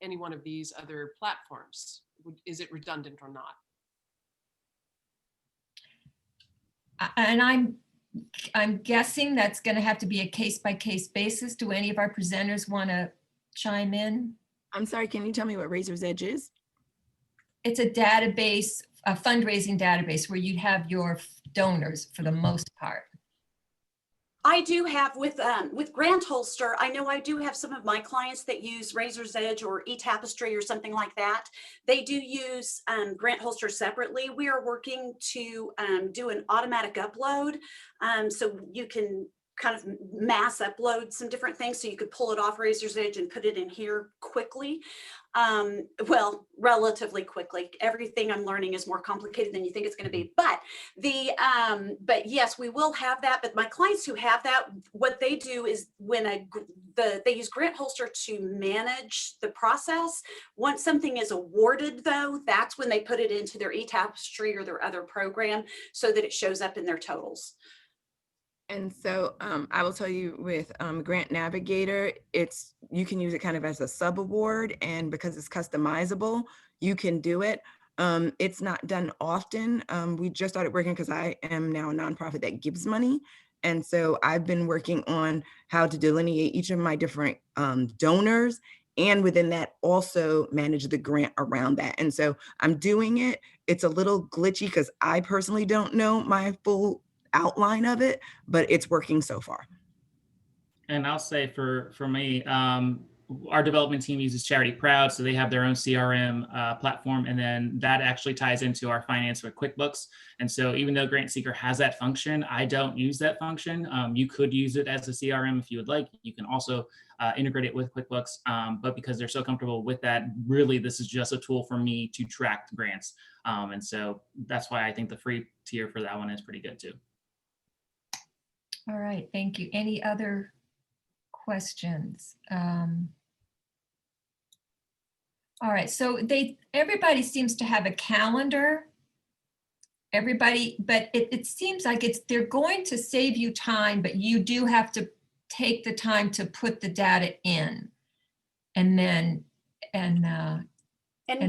any one of these other platforms? Is it redundant or not? And I'm guessing that's going to have to be a case-by-case basis. Do any of our presenters want to chime in? I'm sorry, can you tell me what Razor's Edge is? It's a database, a fundraising database where you have your donors for the most part. I do have with Grant Holster, I know I do have some of my clients that use Razor's Edge or eTapestry or something like that. They do use Grant Holster separately. We are working to do an automatic upload. So you can kind of mass upload some different things. So you could pull it off Razor's Edge and put it in here quickly. Well, relatively quickly. Everything I'm learning is more complicated than you think it's going to be. But but yes, we will have that. But my clients who have that, what they do is when they use Grant Holster to manage the process. Once something is awarded, though, that's when they put it into their eTapestry or their other program so that it shows up in their totals. And so I will tell you with Grant Navigator, you can use it kind of as a sub award, and because it's customizable, you can do it. It's not done often. We just started working because I am now a nonprofit that gives money. And so I've been working on how to delineate each of my different donors, and within that also manage the grant around that. And so I'm doing it. It's a little glitchy because I personally don't know my full outline of it, but it's working so far. And I'll say for me, our development team uses Charity Proud, so they have their own CRM platform, and then that actually ties into our finance with QuickBooks. And so even though Grantseeker has that function, I don't use that function. You could use it as a CRM if you would like. You can also integrate it with QuickBooks, but because they're so comfortable with that, really this is just a tool for me to track the grants. And so that's why I think the free tier for that one is pretty good too. All right, thank you. Any other questions? All right, so everybody seems to have a calendar. Everybody, but it seems like they're going to save you time, but you do have to take the time to put the data in, and then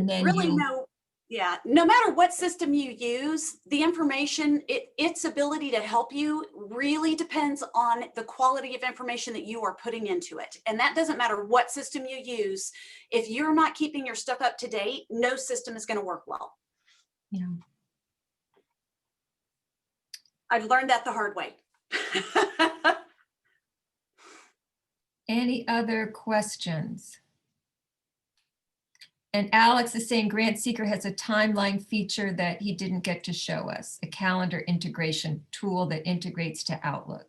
really no matter what system you use, the information, its ability to help you really depends on the quality of information that you are putting into it. And that doesn't matter what system you use. If you're not keeping your stuff up to date, no system is going to work well. Yeah. I've learned that the hard way. Any other questions? And Alex is saying Grantseeker has a timeline feature that he didn't get to show us, a calendar integration tool that integrates to Outlook.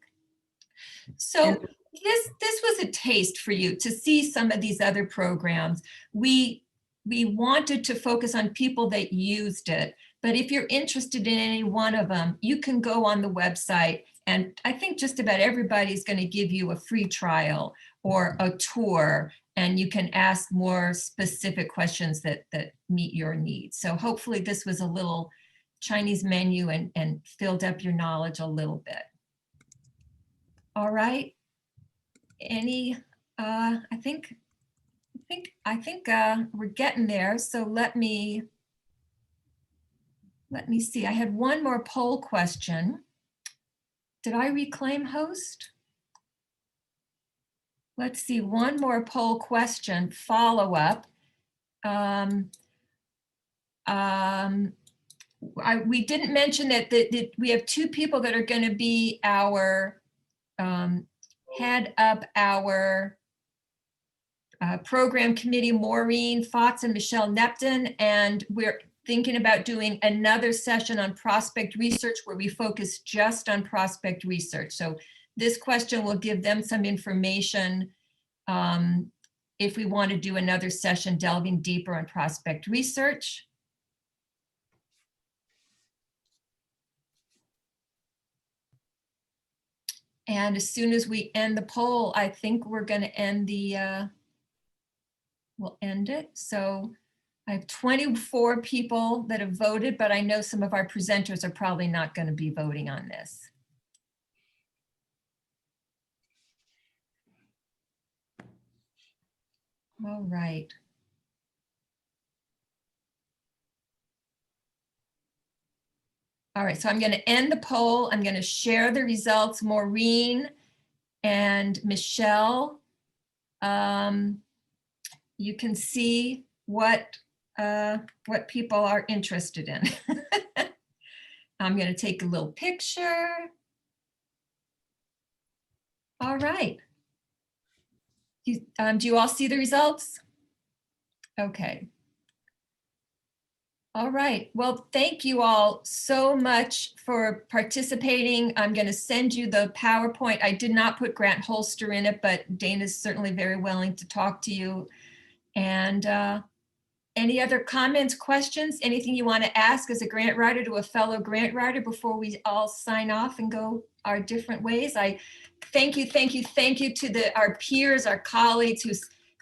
So this was a taste for you to see some of these other programs. We wanted to focus on people that used it, but if you're interested in any one of them, you can go on the website And I think just about everybody's going to give you a free trial or a tour, and you can ask more specific questions that meet your needs. So hopefully this was a little Chinese menu and filled up your knowledge a little bit. All right. Any, I think we're getting there. So let me see. I had one more poll question. Did I reclaim host? Let's see, one more poll question, follow up. We didn't mention that we have two people that are going to be our head up our program committee, Maureen Fox and Michelle Nepton, and we're thinking about doing another session on prospect research where we focus just on prospect research. So this question will give them some information if we want to do another session delving deeper on prospect research. And as soon as we end the poll, I think we're going to end we'll end it. So I have 24 people that have voted, but I know some of our presenters are probably not going to be voting on this. All right. All right, so I'm going to end the poll. I'm going to share the results. Maureen and Michelle, you can see what people are interested in. I'm going to take a little picture. All right. Do you all see the results? Okay. All right. Well, thank you all so much for participating. I'm going to send you the PowerPoint. I did not put Grant Holster in it, but Dana's certainly very willing to talk to you. And any other comments, questions, anything you want to ask as a grant writer to a fellow grant writer before we all sign off and go our different ways? I thank you to our peers, our colleagues who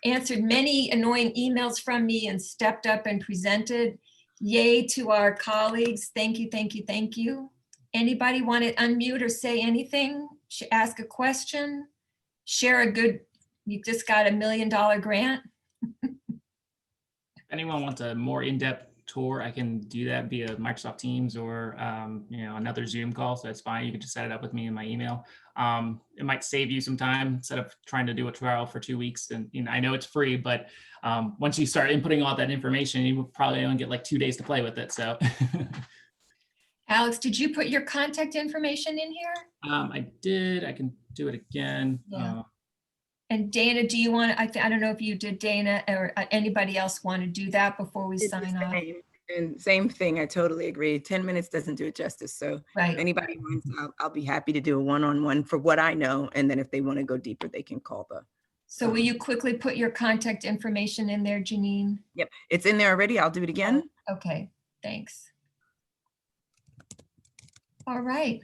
answered many annoying emails from me and stepped up and presented. Yay to our colleagues. Thank you. Anybody want to unmute or say anything? Ask a question? Share a good, you just got $1 million grant? If anyone wants a more in-depth tour, I can do that via Microsoft Teams or another Zoom call. So that's fine. You can just set it up with me in my email. It might save you some time instead of trying to do a trial for 2 weeks. And I know it's free, but once you start inputting all that information, you will probably only get like 2 days to play with it. So, Alex, did you put your contact information in here? I did. I can do it again. Yeah. And Dana, do you want to, I don't know if you did, Dana, or anybody else want to do that before we sign off? And same thing, I totally agree. 10 minutes doesn't do it justice. So right. If anybody wants, I'll be happy to do a one-on-one for what I know. And then if they want to go deeper, they can call the. So will you quickly put your contact information in there, Janeen? Yep, it's in there already. I'll do it again. Oh, okay, thanks. All right.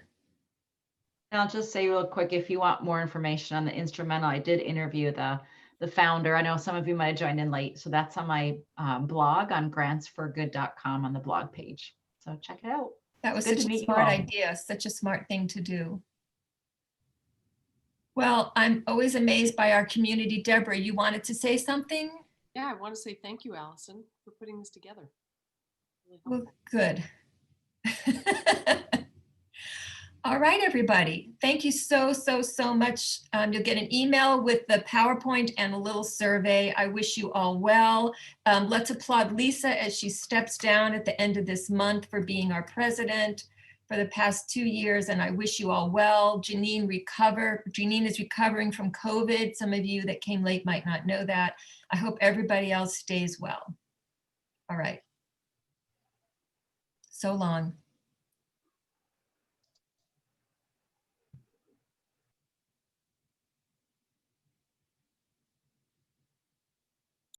I'll just say real quick, if you want more information on the Instrumentl, I did interview the founder. I know some of you might have joined in late. So that's on my blog on grantsforgood.com on the blog page. So check it out. That was such a smart idea, such a smart thing to do. Well, I'm always amazed by our community. Deborah, you wanted to say something? Yeah, I want to say thank you, Allison, for putting this together. Really well, good. All right, everybody. Thank you so much. You'll get an email with the PowerPoint and a little survey. I wish you all well. Let's applaud Lisa as she steps down at the end of this month for being our president for the past 2 years, and I wish you all well. Janeen is recovering from COVID. Some of you that came late might not know that. I hope everybody else stays well. All right. So long.